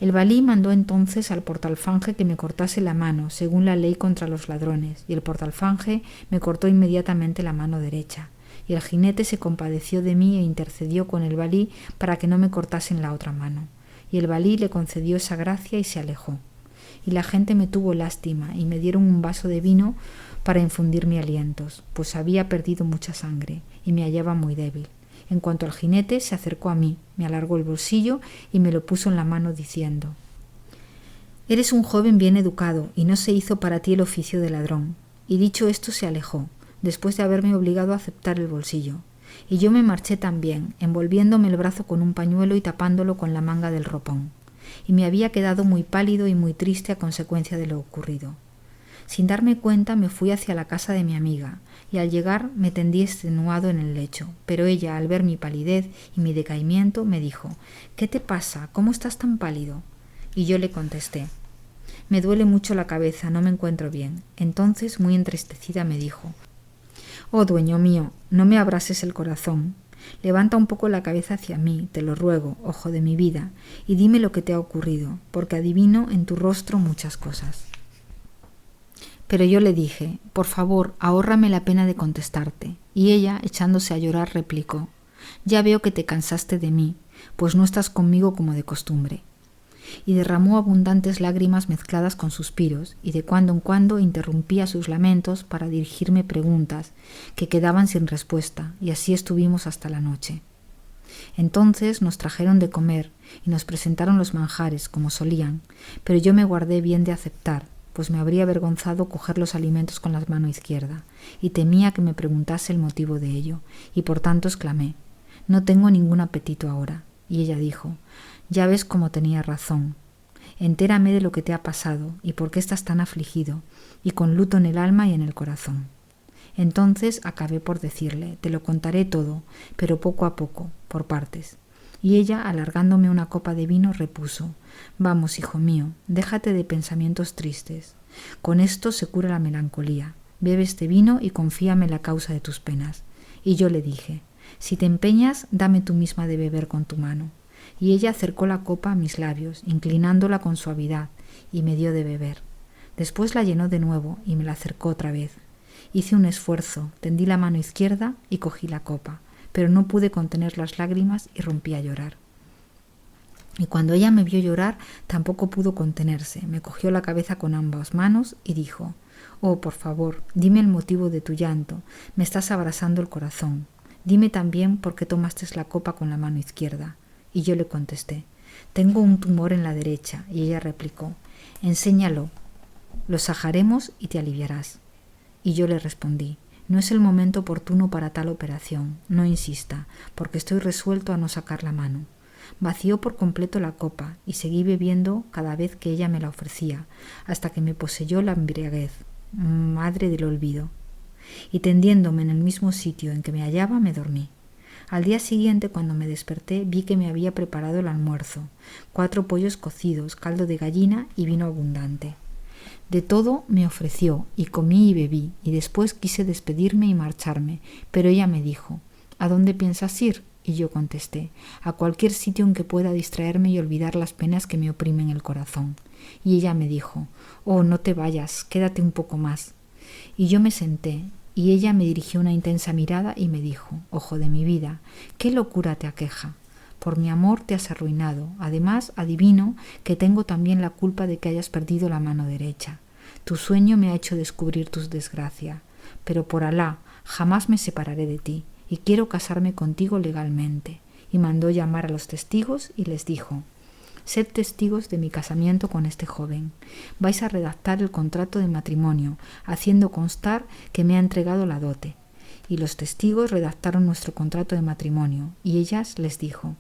El valí mandó entonces al portalfanje que me cortase la mano, según la ley contra los ladrones, y el portalfanje me cortó inmediatamente la mano derecha. Y el jinete se compadeció de mí e intercedió con el valí para que no me cortasen la otra mano. Y el valí le concedió esa gracia y se alejó. Y la gente me tuvo lástima y me dieron un vaso de vino para infundirme alientos, pues había perdido mucha sangre y me hallaba muy débil. En cuanto al jinete, se acercó a mí, me alargó el bolsillo y me lo puso en la mano diciendo: «Eres un joven bien educado y no se hizo para ti el oficio de ladrón». Y dicho esto se alejó, después de haberme obligado a aceptar el bolsillo. Y yo me marché también, envolviéndome el brazo con un pañuelo y tapándolo con la manga del ropón. Y me había quedado muy pálido y muy triste a consecuencia de lo ocurrido. Sin darme cuenta me fui hacia la casa de mi amiga, y al llegar me tendí extenuado en el lecho, pero ella, al ver mi palidez y mi decaimiento, me dijo: «¿Qué te pasa? ¿Cómo estás tan pálido?». Y yo le contesté: «Me duele mucho la cabeza, no me encuentro bien». Entonces, muy entristecida, me dijo: «Oh, dueño mío, no me abrases el corazón. Levanta un poco la cabeza hacia mí, te lo ruego, ojo de mi vida, y dime lo que te ha ocurrido, porque adivino en tu rostro muchas cosas». Pero yo le dije: «Por favor, ahórrame la pena de contestarte». Y ella, echándose a llorar, replicó: «Ya veo que te cansaste de mí, pues no estás conmigo como de costumbre». Y derramó abundantes lágrimas mezcladas con suspiros, y de cuando en cuando interrumpía sus lamentos para dirigirme preguntas que quedaban sin respuesta, y así estuvimos hasta la noche. Entonces nos trajeron de comer y nos presentaron los manjares, como solían, pero yo me guardé bien de aceptar, pues me habría avergonzado coger los alimentos con la mano izquierda, y temía que me preguntase el motivo de ello, y por tanto exclamé: «No tengo ningún apetito ahora». Y ella dijo: «Ya ves cómo tenía razón. Entérame de lo que te ha pasado, y por qué estás tan afligido, y con luto en el alma y en el corazón». Entonces acabé por decirle: «Te lo contaré todo, pero poco a poco, por partes». Y ella, alargándome una copa de vino, repuso: «Vamos, hijo mío, déjate de pensamientos tristes. Con esto se cura la melancolía. Bebe este vino y confíame la causa de tus penas». Y yo le dije: «Si te empeñas, dame tú misma de beber con tu mano». Y ella acercó la copa a mis labios, inclinándola con suavidad, y me dio de beber. Después la llenó de nuevo y me la acercó otra vez. Hice un esfuerzo, tendí la mano izquierda y cogí la copa, pero no pude contener las lágrimas y rompí a llorar. Y cuando ella me vio llorar, tampoco pudo contenerse. Me cogió la cabeza con ambas manos y dijo: «Oh, por favor, dime el motivo de tu llanto. Me estás abrasando el corazón. Dime también por qué tomaste la copa con la mano izquierda». Y yo le contesté: «Tengo un tumor en la derecha». Y ella replicó: «Enséñalo, lo sajaremos y te aliviarás». Y yo le respondí: «No es el momento oportuno para tal operación, no insista, porque estoy resuelto a no sacar la mano». Vació por completo la copa y seguí bebiendo cada vez que ella me la ofrecía, hasta que me poseyó la embriaguez, madre del olvido. Y tendiéndome en el mismo sitio en que me hallaba, me dormí. Al día siguiente, cuando me desperté, vi que me había preparado el almuerzo: 4 pollos cocidos, caldo de gallina y vino abundante. De todo me ofreció, y comí y bebí, y después quise despedirme y marcharme, pero ella me dijo: «¿A dónde piensas ir?». Y yo contesté: «A cualquier sitio en que pueda distraerme y olvidar las penas que me oprimen el corazón». Y ella me dijo: «Oh, no te vayas, quédate un poco más». Y yo me senté, y ella me dirigió una intensa mirada y me dijo: «Ojo de mi vida, ¿qué locura te aqueja? Por mi amor te has arruinado. Además, adivino que tengo también la culpa de que hayas perdido la mano derecha. Tu sueño me ha hecho descubrir tu desgracia. Pero por Alá, jamás me separaré de ti, y quiero casarme contigo legalmente». Y mandó llamar a los testigos y les dijo: «Sed testigos de mi casamiento con este joven. Vais a redactar el contrato de matrimonio, haciendo constar que me ha entregado la dote». Y los testigos redactaron nuestro contrato de matrimonio, y ellas les dijo: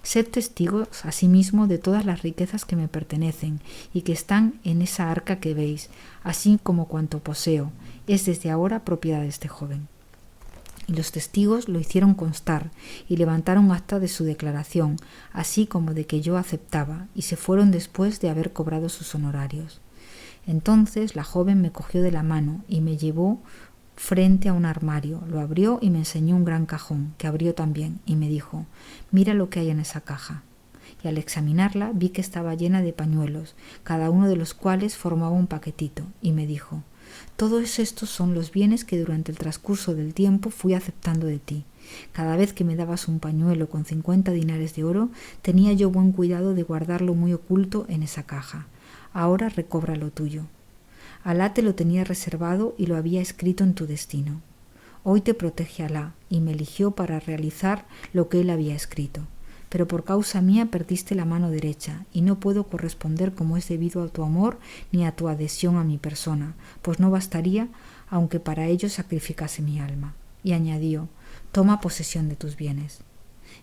«Sed testigos asimismo de todas las riquezas que me pertenecen y que están en esa arca que veis, así como cuanto poseo, es desde ahora propiedad de este joven». Y los testigos lo hicieron constar y levantaron acta de su declaración, así como de que yo aceptaba, y se fueron después de haber cobrado sus honorarios. Entonces la joven me cogió de la mano y me llevó frente a un armario, lo abrió y me enseñó un gran cajón, que abrió también, y me dijo: «Mira lo que hay en esa caja». y al examinarla vi que estaba llena de pañuelos, cada uno de los cuales formaba un paquetito, y me dijo: «Todos estos son los bienes que durante el transcurso del tiempo fui aceptando de ti. Cada vez que me dabas un pañuelo con 50 dinares de oro, tenía yo buen cuidado de guardarlo muy oculto en esa caja. Ahora recobra lo tuyo. Alá te lo tenía reservado y lo había escrito en tu destino. Hoy te protege Alá y me eligió para realizar lo que él había escrito. Pero por causa mía perdiste la mano derecha y no puedo corresponder como es debido a tu amor ni a tu adhesión a mi persona, pues no bastaría aunque para ello sacrificase mi alma». Y añadió: «Toma posesión de tus bienes».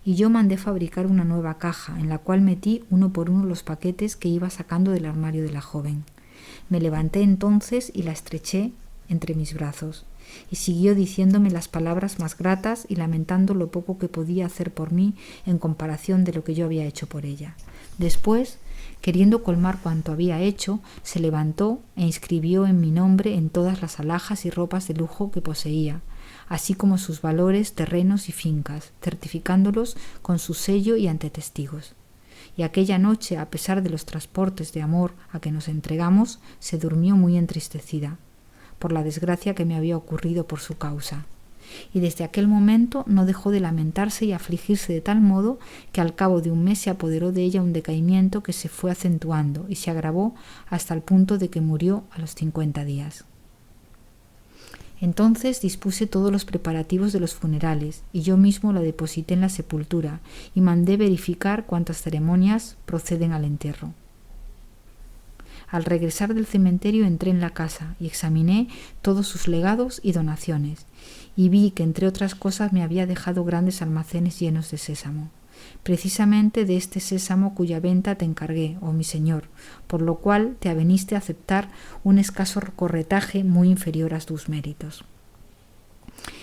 Y yo mandé fabricar una nueva caja en la cual metí uno por uno los paquetes que iba sacando del armario de la joven. Me levanté entonces y la estreché entre mis brazos, y siguió diciéndome las palabras más gratas y lamentando lo poco que podía hacer por mí en comparación de lo que yo había hecho por ella. Después, queriendo colmar cuanto había hecho, se levantó e inscribió en mi nombre en todas las alhajas y ropas de lujo que poseía, así como sus valores, terrenos y fincas, certificándolos con su sello y ante testigos. Y aquella noche, a pesar de los transportes de amor a que nos entregamos, se durmió muy entristecida por la desgracia que me había ocurrido por su causa. Y desde aquel momento no dejó de lamentarse y afligirse de tal modo que al cabo de un mes se apoderó de ella un decaimiento que se fue acentuando y se agravó hasta el punto de que murió a los 50 días. Entonces dispuse todos los preparativos de los funerales y yo mismo la deposité en la sepultura y mandé verificar cuántas ceremonias proceden al entierro. Al regresar del cementerio entré en la casa y examiné todos sus legados y donaciones, y vi que entre otras cosas me había dejado grandes almacenes llenos de sésamo, precisamente de este sésamo cuya venta te encargué, oh mi señor, por lo cual te aveniste a aceptar un escaso corretaje muy inferior a tus méritos.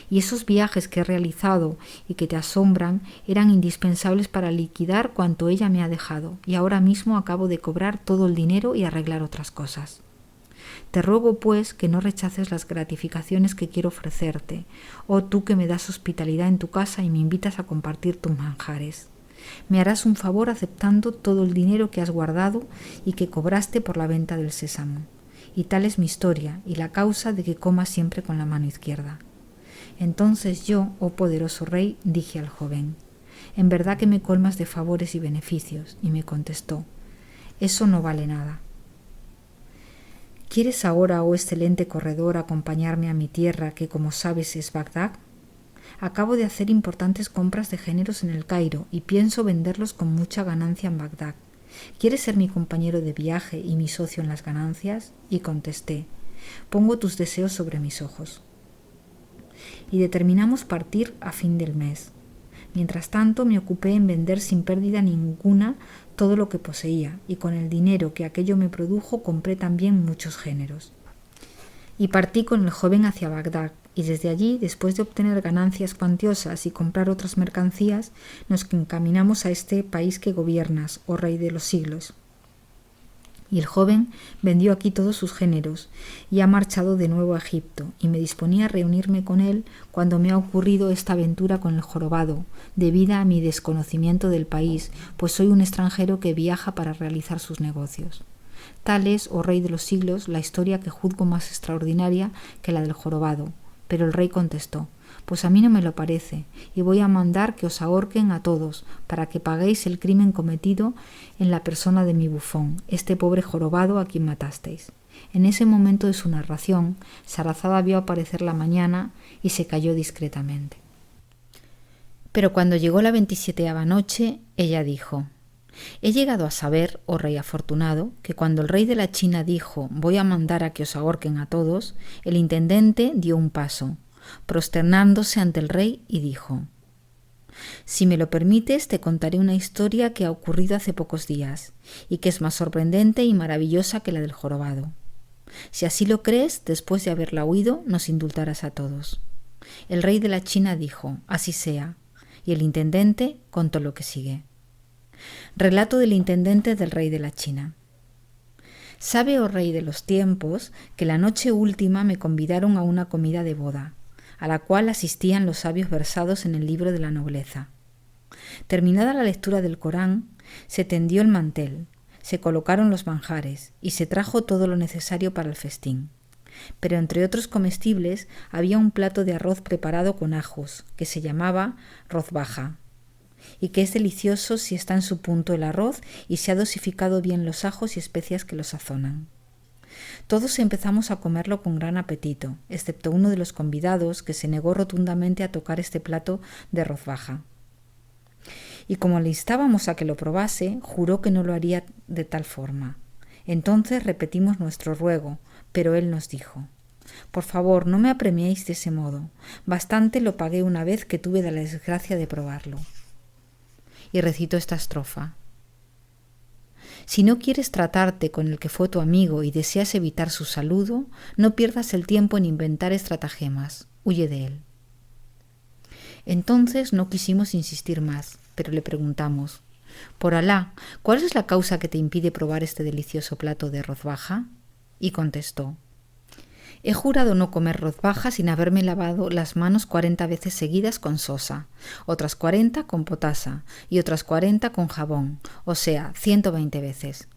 Y esos viajes que he realizado y que te asombran eran indispensables para liquidar cuanto ella me ha dejado, y ahora mismo acabo de cobrar todo el dinero y arreglar otras cosas. Te ruego, pues, que no rechaces las gratificaciones que quiero ofrecerte, oh tú que me das hospitalidad en tu casa y me invitas a compartir tus manjares. Me harás un favor aceptando todo el dinero que has guardado y que cobraste por la venta del sésamo. Y tal es mi historia y la causa de que comas siempre con la mano izquierda. Entonces yo, oh poderoso rey, dije al joven: «En verdad que me colmas de favores y beneficios». Y me contestó: «Eso no vale nada. ¿Quieres ahora, oh excelente corredor, acompañarme a mi tierra, que como sabes es Bagdad? Acabo de hacer importantes compras de géneros en el Cairo y pienso venderlos con mucha ganancia en Bagdad. ¿Quieres ser mi compañero de viaje y mi socio en las ganancias?». Y contesté: «Pongo tus deseos sobre mis ojos». Y determinamos partir a fin del mes. Mientras tanto me ocupé en vender sin pérdida ninguna todo lo que poseía, y con el dinero que aquello me produjo compré también muchos géneros. Y partí con el joven hacia Bagdad, y desde allí, después de obtener ganancias cuantiosas y comprar otras mercancías, nos encaminamos a este país que gobiernas, oh rey de los siglos. Y el joven vendió aquí todos sus géneros y ha marchado de nuevo a Egipto, y me disponía a reunirme con él cuando me ha ocurrido esta aventura con el jorobado, debida a mi desconocimiento del país, pues soy un extranjero que viaja para realizar sus negocios. Tal es, oh rey de los siglos, la historia que juzgo más extraordinaria que la del jorobado. Pero el rey contestó: «Pues a mí no me lo parece, y voy a mandar que os ahorquen a todos, para que paguéis el crimen cometido en la persona de mi bufón, este pobre jorobado a quien matasteis». En ese momento de su narración, Sarazada vio aparecer la mañana y se calló discretamente. Pero cuando llegó la 27ª noche, ella dijo: «He llegado a saber, oh rey afortunado, que cuando el rey de la China dijo: voy a mandar a que os ahorquen a todos, el intendente dio un paso, prosternándose ante el rey, y dijo: si me lo permites, te contaré una historia que ha ocurrido hace pocos días, y que es más sorprendente y maravillosa que la del jorobado. Si así lo crees, después de haberla oído, nos indultarás a todos». El rey de la China dijo: «Así sea», y el intendente contó lo que sigue. Relato del intendente del rey de la China. Sabe, oh rey de los tiempos, que la noche última me convidaron a una comida de boda, a la cual asistían los sabios versados en el libro de la nobleza. Terminada la lectura del Corán, se tendió el mantel, se colocaron los manjares y se trajo todo lo necesario para el festín. Pero entre otros comestibles había un plato de arroz preparado con ajos, que se llamaba rozbaja, y que es delicioso si está en su punto el arroz y se ha dosificado bien los ajos y especias que lo sazonan. Todos empezamos a comerlo con gran apetito, excepto uno de los convidados, que se negó rotundamente a tocar este plato de rozbaja. Y como le instábamos a que lo probase, juró que no lo haría de tal forma. Entonces repetimos nuestro ruego, pero él nos dijo: «Por favor, no me apremiéis de ese modo. Bastante lo pagué una vez que tuve la desgracia de probarlo». Y recitó esta estrofa: «Si no quieres tratarte con el que fue tu amigo y deseas evitar su saludo, no pierdas el tiempo en inventar estratagemas. Huye de él». Entonces no quisimos insistir más, pero le preguntamos: «Por Alá, ¿cuál es la causa que te impide probar este delicioso plato de rozbaja?» Y contestó: «He jurado no comer rozbaja sin haberme lavado las manos 40 veces seguidas con sosa, otras 40 con potasa y otras 40 con jabón, o sea, 120 veces».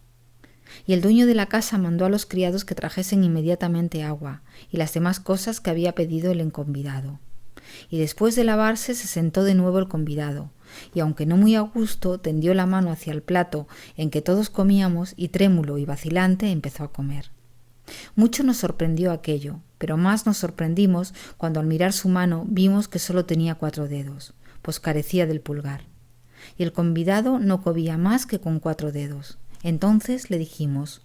Y el dueño de la casa mandó a los criados que trajesen inmediatamente agua y las demás cosas que había pedido el convidado. Y después de lavarse se sentó de nuevo el convidado, y aunque no muy a gusto, tendió la mano hacia el plato en que todos comíamos y trémulo y vacilante empezó a comer. Mucho nos sorprendió aquello, pero más nos sorprendimos cuando al mirar su mano vimos que solo tenía 4 dedos, pues carecía del pulgar. Y el convidado no comía más que con 4 dedos. Entonces le dijimos: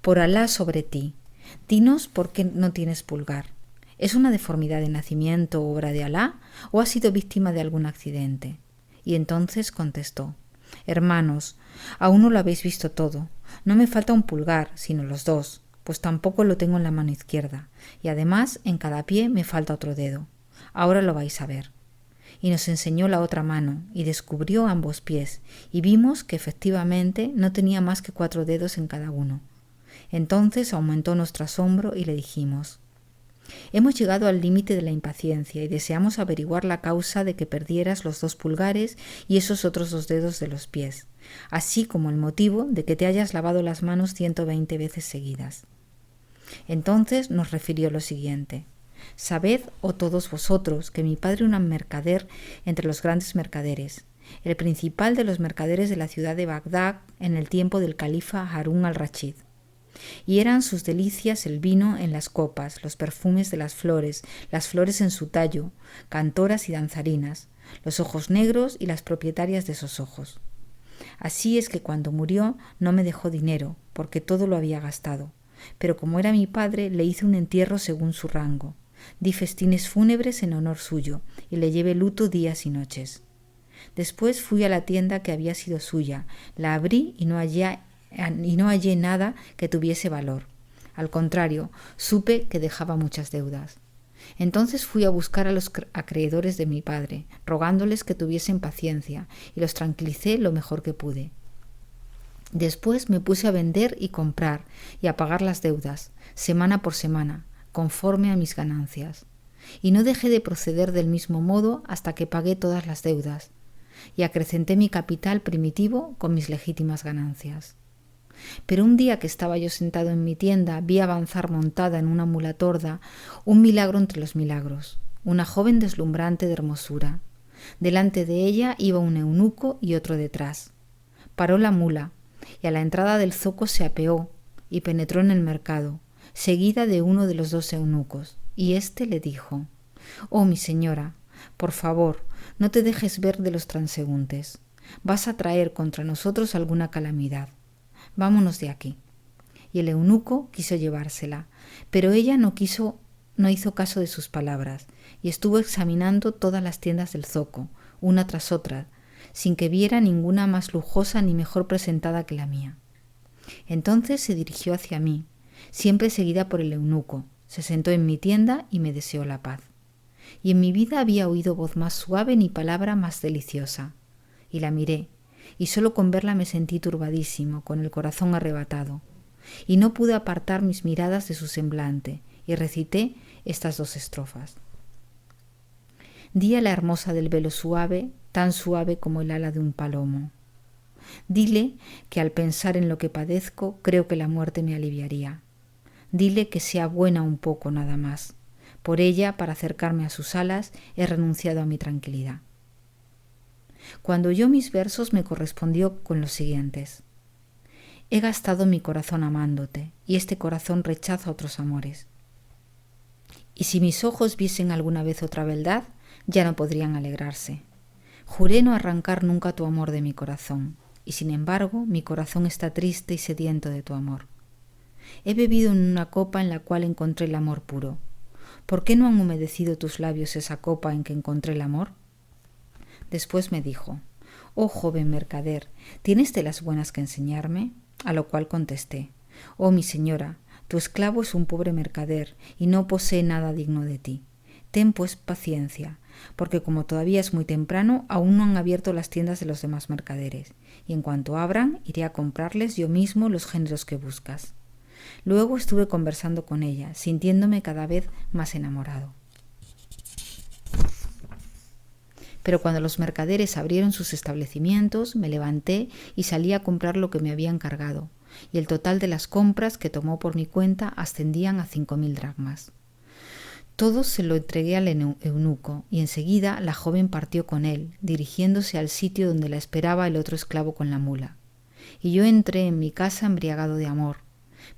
«Por Alá sobre ti, dinos por qué no tienes pulgar. ¿Es una deformidad de nacimiento obra de Alá o has sido víctima de algún accidente?» Y entonces contestó: «Hermanos, aún no lo habéis visto todo. No me falta un pulgar, sino los 2, pues tampoco lo tengo en la mano izquierda, y además en cada pie me falta otro dedo. Ahora lo vais a ver». Y nos enseñó la otra mano y descubrió ambos pies, y vimos que efectivamente no tenía más que 4 dedos en cada uno. Entonces aumentó nuestro asombro y le dijimos: «Hemos llegado al límite de la impaciencia y deseamos averiguar la causa de que perdieras los 2 pulgares y esos otros 2 dedos de los pies, así como el motivo de que te hayas lavado las manos 120 veces seguidas». Entonces nos refirió lo siguiente: «Sabed, oh todos vosotros, que mi padre era un mercader entre los grandes mercaderes, el principal de los mercaderes de la ciudad de Bagdad en el tiempo del califa Harún al-Rachid. Y eran sus delicias el vino en las copas, los perfumes de las flores en su tallo, cantoras y danzarinas, los ojos negros y las propietarias de esos ojos. Así es que cuando murió no me dejó dinero, porque todo lo había gastado, pero como era mi padre le hice un entierro según su rango, di festines fúnebres en honor suyo y le llevé luto días y noches. Después fui a la tienda que había sido suya, la abrí y no hallé nada que tuviese valor. Al contrario, supe que dejaba muchas deudas. Entonces fui a buscar a los acreedores de mi padre, rogándoles que tuviesen paciencia, y los tranquilicé lo mejor que pude. Después me puse a vender y comprar y a pagar las deudas, semana por semana, conforme a mis ganancias. Y no dejé de proceder del mismo modo hasta que pagué todas las deudas, y acrecenté mi capital primitivo con mis legítimas ganancias. Pero un día que estaba yo sentado en mi tienda, vi avanzar montada en una mula torda un milagro entre los milagros, una joven deslumbrante de hermosura. Delante de ella iba un eunuco y otro detrás. Paró la mula, y a la entrada del zoco se apeó y penetró en el mercado, seguida de uno de los 2 eunucos, y éste le dijo: «Oh, mi señora, por favor, no te dejes ver de los transeúntes. Vas a traer contra nosotros alguna calamidad. Vámonos de aquí». Y el eunuco quiso llevársela, pero ella no hizo caso de sus palabras, y estuvo examinando todas las tiendas del zoco, una tras otra, sin que viera ninguna más lujosa ni mejor presentada que la mía. Entonces se dirigió hacia mí, siempre seguida por el eunuco, se sentó en mi tienda y me deseó la paz. Y en mi vida había oído voz más suave ni palabra más deliciosa. Y la miré, y solo con verla me sentí turbadísimo, con el corazón arrebatado, y no pude apartar mis miradas de su semblante, y recité estas 2 estrofas. Di a la hermosa del velo suave, tan suave como el ala de un palomo. Dile que al pensar en lo que padezco, creo que la muerte me aliviaría. Dile que sea buena un poco nada más. Por ella, para acercarme a sus alas, he renunciado a mi tranquilidad. Cuando oyó mis versos me correspondió con los siguientes. He gastado mi corazón amándote, y este corazón rechaza otros amores. Y si mis ojos viesen alguna vez otra beldad, ya no podrían alegrarse. Juré no arrancar nunca tu amor de mi corazón, y sin embargo mi corazón está triste y sediento de tu amor. He bebido en una copa en la cual encontré el amor puro. ¿Por qué no han humedecido tus labios esa copa en que encontré el amor? Después me dijo, oh joven mercader, ¿tienes telas buenas que enseñarme? A lo cual contesté, oh mi señora, tu esclavo es un pobre mercader y no posee nada digno de ti. Ten pues paciencia, porque como todavía es muy temprano, aún no han abierto las tiendas de los demás mercaderes, y en cuanto abran, iré a comprarles yo mismo los géneros que buscas. Luego estuve conversando con ella, sintiéndome cada vez más enamorado. Pero cuando los mercaderes abrieron sus establecimientos, me levanté y salí a comprar lo que me habían cargado, y el total de las compras que tomó por mi cuenta ascendían a 5.000 dracmas. Todo se lo entregué al eunuco, y enseguida la joven partió con él, dirigiéndose al sitio donde la esperaba el otro esclavo con la mula. Y yo entré en mi casa embriagado de amor.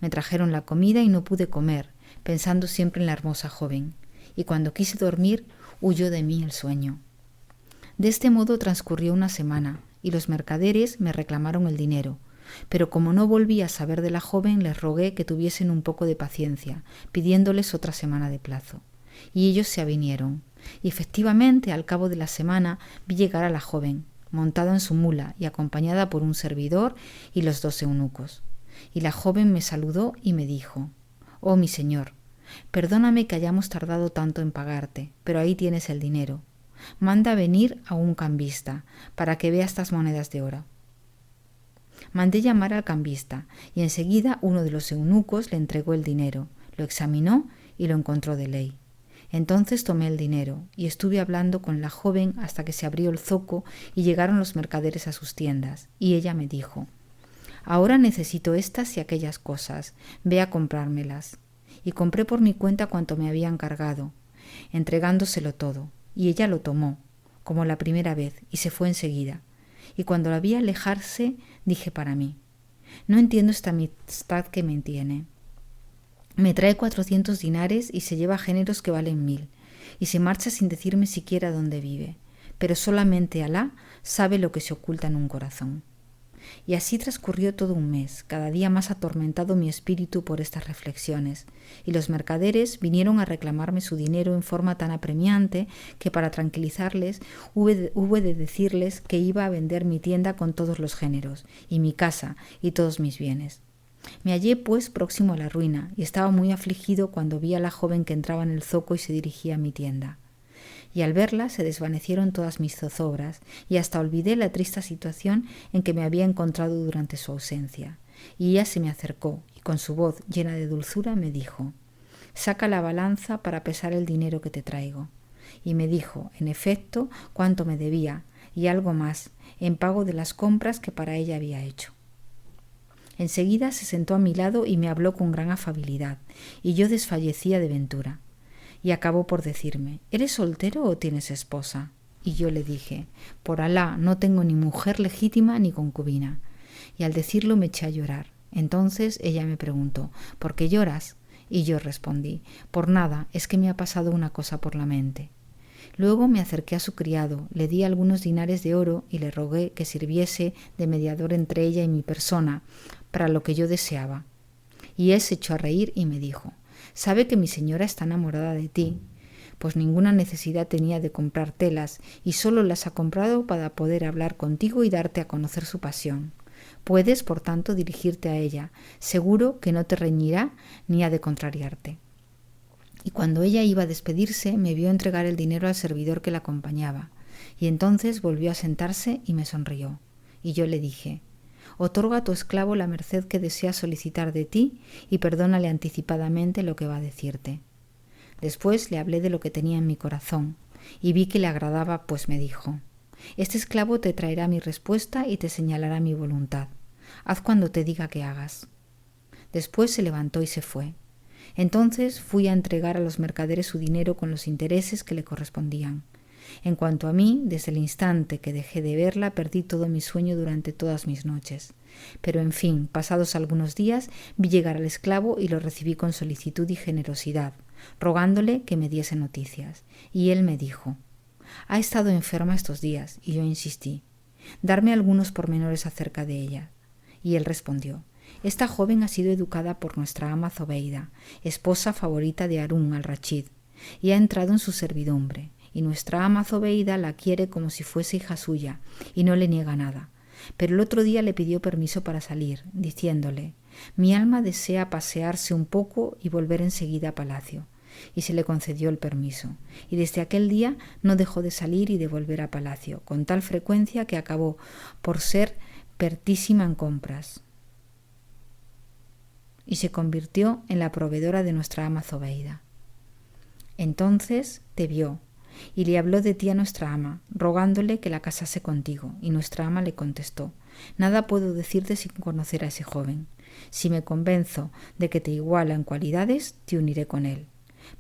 Me trajeron la comida y no pude comer, pensando siempre en la hermosa joven, y cuando quise dormir, huyó de mí el sueño. De este modo transcurrió una semana, y los mercaderes me reclamaron el dinero, pero como no volví a saber de la joven, les rogué que tuviesen un poco de paciencia, pidiéndoles otra semana de plazo. Y ellos se avinieron, y efectivamente al cabo de la semana vi llegar a la joven, montada en su mula y acompañada por un servidor y los 2 eunucos. Y la joven me saludó y me dijo, oh mi señor, perdóname que hayamos tardado tanto en pagarte, pero ahí tienes el dinero. Manda venir a un cambista para que vea estas monedas de oro. Mandé llamar al cambista y enseguida uno de los eunucos le entregó el dinero, lo examinó y lo encontró de ley. Entonces tomé el dinero y estuve hablando con la joven hasta que se abrió el zoco y llegaron los mercaderes a sus tiendas, y ella me dijo, ahora necesito estas y aquellas cosas, ve a comprármelas. Y compré por mi cuenta cuanto me habían cargado, entregándoselo todo. Y ella lo tomó, como la primera vez, y se fue enseguida. Y cuando la vi alejarse, dije para mí, no entiendo esta amistad que me tiene. Me trae 400 dinares y se lleva géneros que valen 1.000, y se marcha sin decirme siquiera dónde vive, pero solamente Alá sabe lo que se oculta en un corazón. Y así transcurrió todo un mes, cada día más atormentado mi espíritu por estas reflexiones, y los mercaderes vinieron a reclamarme su dinero en forma tan apremiante que para tranquilizarles hube de decirles que iba a vender mi tienda con todos los géneros, y mi casa, y todos mis bienes. Me hallé pues próximo a la ruina, y estaba muy afligido cuando vi a la joven que entraba en el zoco y se dirigía a mi tienda. Y al verla se desvanecieron todas mis zozobras, y hasta olvidé la triste situación en que me había encontrado durante su ausencia. Y ella se me acercó, y con su voz llena de dulzura me dijo, saca la balanza para pesar el dinero que te traigo. Y me dijo, en efecto, cuánto me debía, y algo más, en pago de las compras que para ella había hecho. Enseguida se sentó a mi lado y me habló con gran afabilidad, y yo desfallecía de ventura. Y acabó por decirme, ¿eres soltero o tienes esposa? Y yo le dije, por Alá, no tengo ni mujer legítima ni concubina. Y al decirlo me eché a llorar. Entonces ella me preguntó, ¿por qué lloras? Y yo respondí, por nada, es que me ha pasado una cosa por la mente. Luego me acerqué a su criado, le di algunos dinares de oro y le rogué que sirviese de mediador entre ella y mi persona, para lo que yo deseaba. Y él se echó a reír y me dijo, sabe que mi señora está enamorada de ti, pues ninguna necesidad tenía de comprar telas y solo las ha comprado para poder hablar contigo y darte a conocer su pasión. Puedes, por tanto, dirigirte a ella, seguro que no te reñirá ni ha de contrariarte. Y cuando ella iba a despedirse, me vio entregar el dinero al servidor que la acompañaba, y entonces volvió a sentarse y me sonrió. Y yo le dije, otorga a tu esclavo la merced que desea solicitar de ti y perdónale anticipadamente lo que va a decirte. Después le hablé de lo que tenía en mi corazón, y vi que le agradaba, pues me dijo: «Este esclavo te traerá mi respuesta y te señalará mi voluntad. Haz cuando te diga que hagas». Después se levantó y se fue. Entonces fui a entregar a los mercaderes su dinero con los intereses que le correspondían. En cuanto a mí, desde el instante que dejé de verla, perdí todo mi sueño durante todas mis noches. Pero en fin, pasados algunos días, vi llegar al esclavo y lo recibí con solicitud y generosidad, rogándole que me diese noticias. Y él me dijo: «Ha estado enferma estos días», y yo insistí: «Darme algunos pormenores acerca de ella». Y él respondió: «Esta joven ha sido educada por nuestra ama Zobeida, esposa favorita de Harún al-Rachid, y ha entrado en su servidumbre, y nuestra ama Zobeida la quiere como si fuese hija suya, y no le niega nada. Pero el otro día le pidió permiso para salir, diciéndole: mi alma desea pasearse un poco y volver enseguida a palacio». Y se le concedió el permiso, y desde aquel día no dejó de salir y de volver a palacio, con tal frecuencia que acabó por ser pertísima en compras, y se convirtió en la proveedora de nuestra ama Zobeida. Entonces te vio y le habló de ti a nuestra ama, rogándole que la casase contigo, y nuestra ama le contestó: «Nada puedo decirte sin conocer a ese joven. Si me convenzo de que te iguala en cualidades, te uniré con él.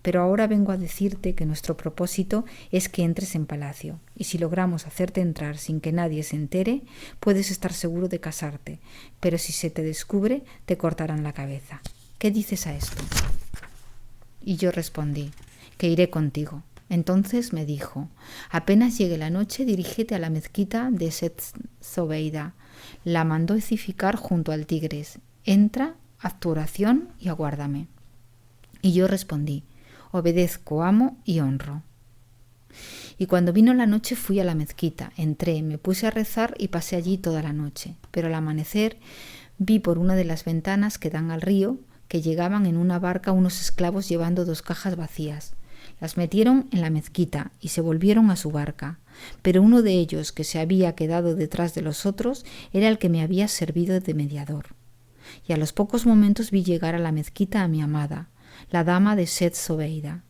Pero ahora vengo a decirte que nuestro propósito es que entres en palacio, y si logramos hacerte entrar sin que nadie se entere, puedes estar seguro de casarte, pero si se te descubre, te cortarán la cabeza. ¿Qué dices a esto?». Y yo respondí: «Que iré contigo». Entonces me dijo: «Apenas llegue la noche, dirígete a la mezquita de Seth Zobeida». La mandó edificar junto al Tigris. «Entra, haz tu oración y aguárdame». Y yo respondí: «Obedezco, amo y honro». Y cuando vino la noche fui a la mezquita, entré, me puse a rezar y pasé allí toda la noche. Pero al amanecer vi por una de las ventanas que dan al río que llegaban en una barca unos esclavos llevando 2 cajas vacías. Las metieron en la mezquita y se volvieron a su barca, pero uno de ellos, que se había quedado detrás de los otros, era el que me había servido de mediador. Y a los pocos momentos vi llegar a la mezquita a mi amada, la dama de Seth Zobeida,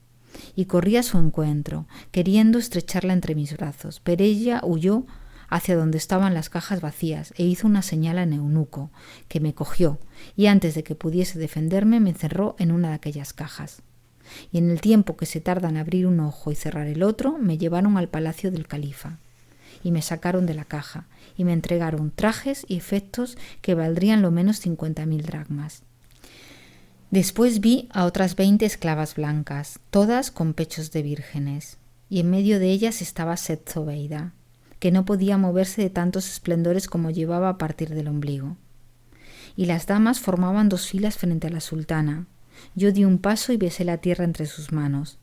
y corrí a su encuentro, queriendo estrecharla entre mis brazos, pero ella huyó hacia donde estaban las cajas vacías e hizo una señal al eunuco, que me cogió, y antes de que pudiese defenderme me encerró en una de aquellas cajas. Y en el tiempo que se tarda en abrir un ojo y cerrar el otro, me llevaron al palacio del califa, y me sacaron de la caja, y me entregaron trajes y efectos que valdrían lo menos 50.000 dracmas. Después vi a otras 20 esclavas blancas, todas con pechos de vírgenes, y en medio de ellas estaba Seth Zobeida, que no podía moverse de tantos esplendores como llevaba a partir del ombligo. Y las damas formaban 2 filas frente a la sultana. Yo di un paso y besé la tierra entre sus manos.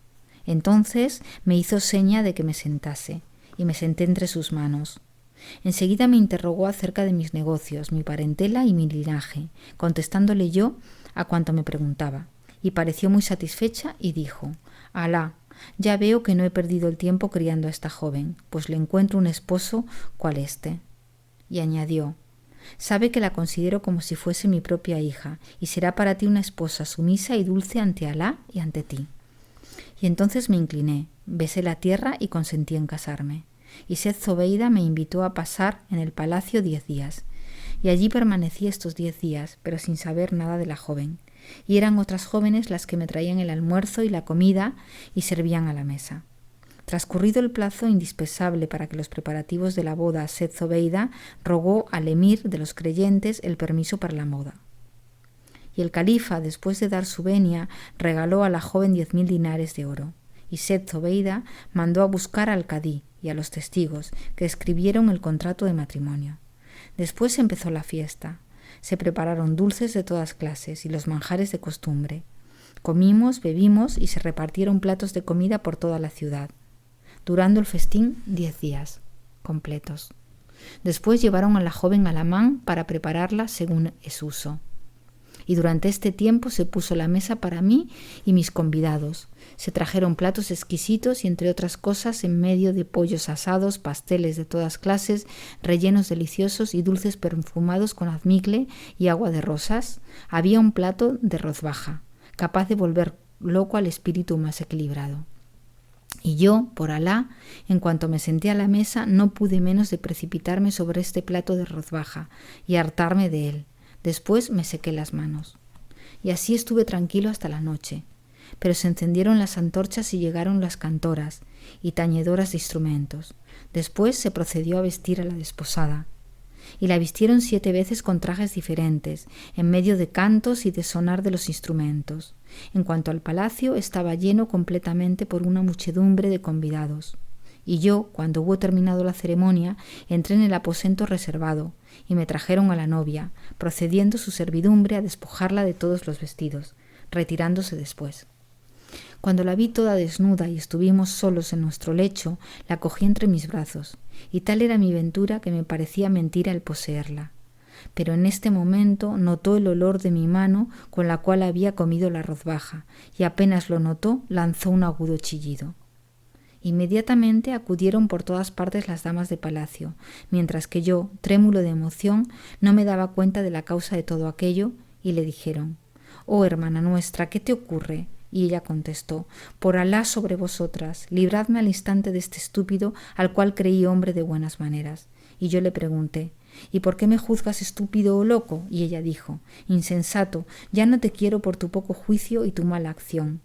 Entonces me hizo seña de que me sentase, y me senté entre sus manos. Enseguida me interrogó acerca de mis negocios, mi parentela y mi linaje, contestándole yo a cuanto me preguntaba, y pareció muy satisfecha y dijo: «Alá, ya veo que no he perdido el tiempo criando a esta joven, pues le encuentro un esposo cual este». Y añadió: «Sabe que la considero como si fuese mi propia hija, y será para ti una esposa sumisa y dulce ante Alá y ante ti». Y entonces me incliné, besé la tierra y consentí en casarme. Y Seth Zobeida me invitó a pasar en el palacio 10 días. Y allí permanecí estos 10 días, pero sin saber nada de la joven. Y eran otras jóvenes las que me traían el almuerzo y la comida y servían a la mesa. Transcurrido el plazo indispensable para que los preparativos de la boda, Seth Zobeida rogó al emir de los creyentes el permiso para la boda. Y el califa, después de dar su venia, regaló a la joven 10.000 dinares de oro. Y Seth Zobeida mandó a buscar al cadí y a los testigos, que escribieron el contrato de matrimonio. Después empezó la fiesta. Se prepararon dulces de todas clases y los manjares de costumbre. Comimos, bebimos y se repartieron platos de comida por toda la ciudad, durando el festín 10 días completos. Después llevaron a la joven al hamán para prepararla según es uso. Y durante este tiempo se puso la mesa para mí y mis convidados. Se trajeron platos exquisitos y, entre otras cosas, en medio de pollos asados, pasteles de todas clases, rellenos deliciosos y dulces perfumados con azmicle y agua de rosas, había un plato de rozbaja, capaz de volver loco al espíritu más equilibrado. Y yo, por Alá, en cuanto me senté a la mesa, no pude menos de precipitarme sobre este plato de rozbaja y hartarme de él. Después me sequé las manos. Y así estuve tranquilo hasta la noche. Pero se encendieron las antorchas y llegaron las cantoras y tañedoras de instrumentos. Después se procedió a vestir a la desposada. Y la vistieron 7 veces con trajes diferentes, en medio de cantos y de sonar de los instrumentos. En cuanto al palacio, estaba lleno completamente por una muchedumbre de convidados. Y yo, cuando hubo terminado la ceremonia, entré en el aposento reservado, y me trajeron a la novia, procediendo su servidumbre a despojarla de todos los vestidos, retirándose después. Cuando la vi toda desnuda y estuvimos solos en nuestro lecho, la cogí entre mis brazos, y tal era mi ventura que me parecía mentira el poseerla. Pero en este momento notó el olor de mi mano con la cual había comido la rozbaja, y apenas lo notó, lanzó un agudo chillido. Inmediatamente acudieron por todas partes las damas de palacio, mientras que yo, trémulo de emoción, no me daba cuenta de la causa de todo aquello, y le dijeron: «Oh, hermana nuestra, ¿qué te ocurre?». Y ella contestó: «Por Alá sobre vosotras, libradme al instante de este estúpido, al cual creí hombre de buenas maneras». Y yo le pregunté: «¿Y por qué me juzgas estúpido o loco?». Y ella dijo: «Insensato, ya no te quiero por tu poco juicio y tu mala acción».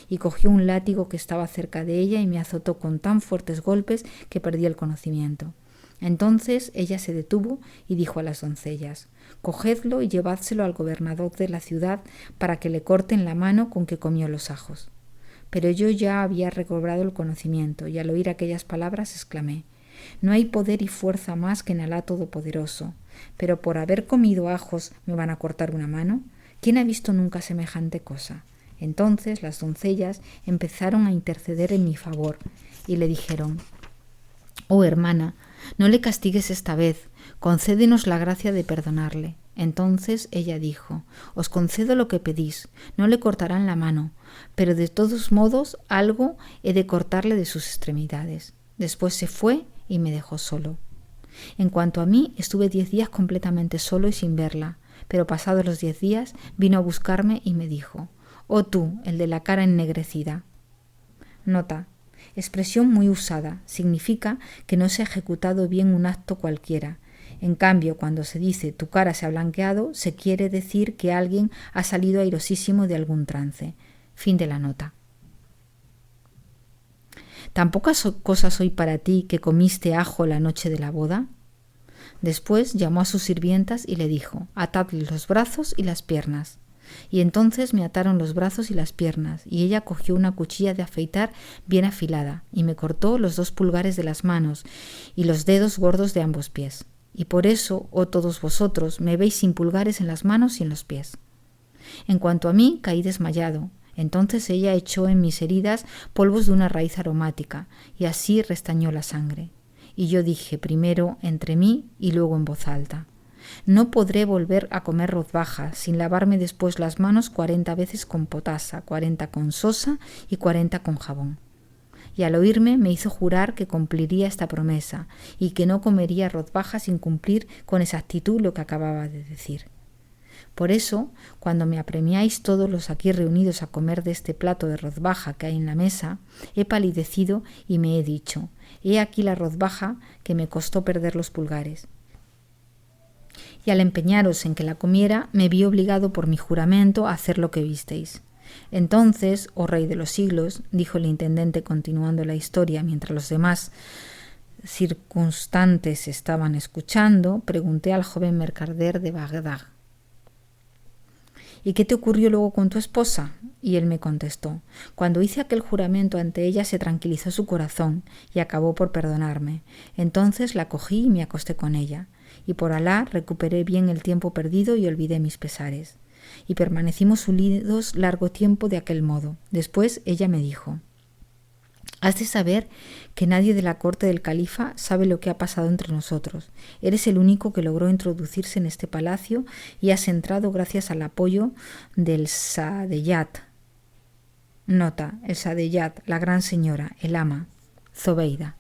Y cogió un látigo que estaba cerca de ella y me azotó con tan fuertes golpes que perdí el conocimiento. Entonces ella se detuvo y dijo a las doncellas: «Cogedlo y llevádselo al gobernador de la ciudad para que le corten la mano con que comió los ajos». Pero yo ya había recobrado el conocimiento y al oír aquellas palabras exclamé: «No hay poder y fuerza más que en Alá Todopoderoso, pero por haber comido ajos me van a cortar una mano. ¿Quién ha visto nunca semejante cosa?». Entonces las doncellas empezaron a interceder en mi favor y le dijeron: «Oh hermana, no le castigues esta vez, concédenos la gracia de perdonarle». Entonces ella dijo: «Os concedo lo que pedís, no le cortarán la mano, pero de todos modos algo he de cortarle de sus extremidades». Después se fue y me dejó solo. En cuanto a mí, estuve 10 días completamente solo y sin verla, pero pasados los 10 días vino a buscarme y me dijo: «Oh tú, el de la cara ennegrecida». Nota: expresión muy usada, significa que no se ha ejecutado bien un acto cualquiera. En cambio, cuando se dice «tu cara se ha blanqueado», se quiere decir que alguien ha salido airosísimo de algún trance. Fin de la nota. ¿Tan pocas cosas soy para ti que comiste ajo la noche de la boda? Después llamó a sus sirvientas y le dijo: «Atadle los brazos y las piernas». Y entonces me ataron los brazos y las piernas, y ella cogió una cuchilla de afeitar bien afilada, y me cortó los 2 pulgares de las manos y los dedos gordos de ambos pies. Y por eso, oh todos vosotros, me veis sin pulgares en las manos y en los pies. En cuanto a mí, caí desmayado. Entonces ella echó en mis heridas polvos de una raíz aromática, y así restañó la sangre. Y yo dije primero entre mí y luego en voz alta: «No podré volver a comer rozbaja sin lavarme después las manos 40 veces con potasa, 40 con sosa y 40 con jabón». Y al oírme me hizo jurar que cumpliría esta promesa y que no comería rozbaja sin cumplir con exactitud lo que acababa de decir. Por eso, cuando me apremiáis todos los aquí reunidos a comer de este plato de rozbaja que hay en la mesa, he palidecido y me he dicho: «He aquí la rozbaja que me costó perder los pulgares». Y al empeñaros en que la comiera, me vi obligado por mi juramento a hacer lo que visteis. Entonces, oh rey de los siglos, dijo el intendente continuando la historia mientras los demás circunstantes estaban escuchando, pregunté al joven mercader de Bagdad: «¿Y qué te ocurrió luego con tu esposa?». Y él me contestó: «Cuando hice aquel juramento ante ella se tranquilizó su corazón y acabó por perdonarme. Entonces la cogí y me acosté con ella. Y por Alá recuperé bien el tiempo perdido y olvidé mis pesares. Y permanecimos unidos largo tiempo de aquel modo. Después ella me dijo: «Has de saber que nadie de la corte del califa sabe lo que ha pasado entre nosotros. Eres el único que logró introducirse en este palacio y has entrado gracias al apoyo del Sadeyat». Nota: el Sadeyat, la gran señora, el ama, Zobeida.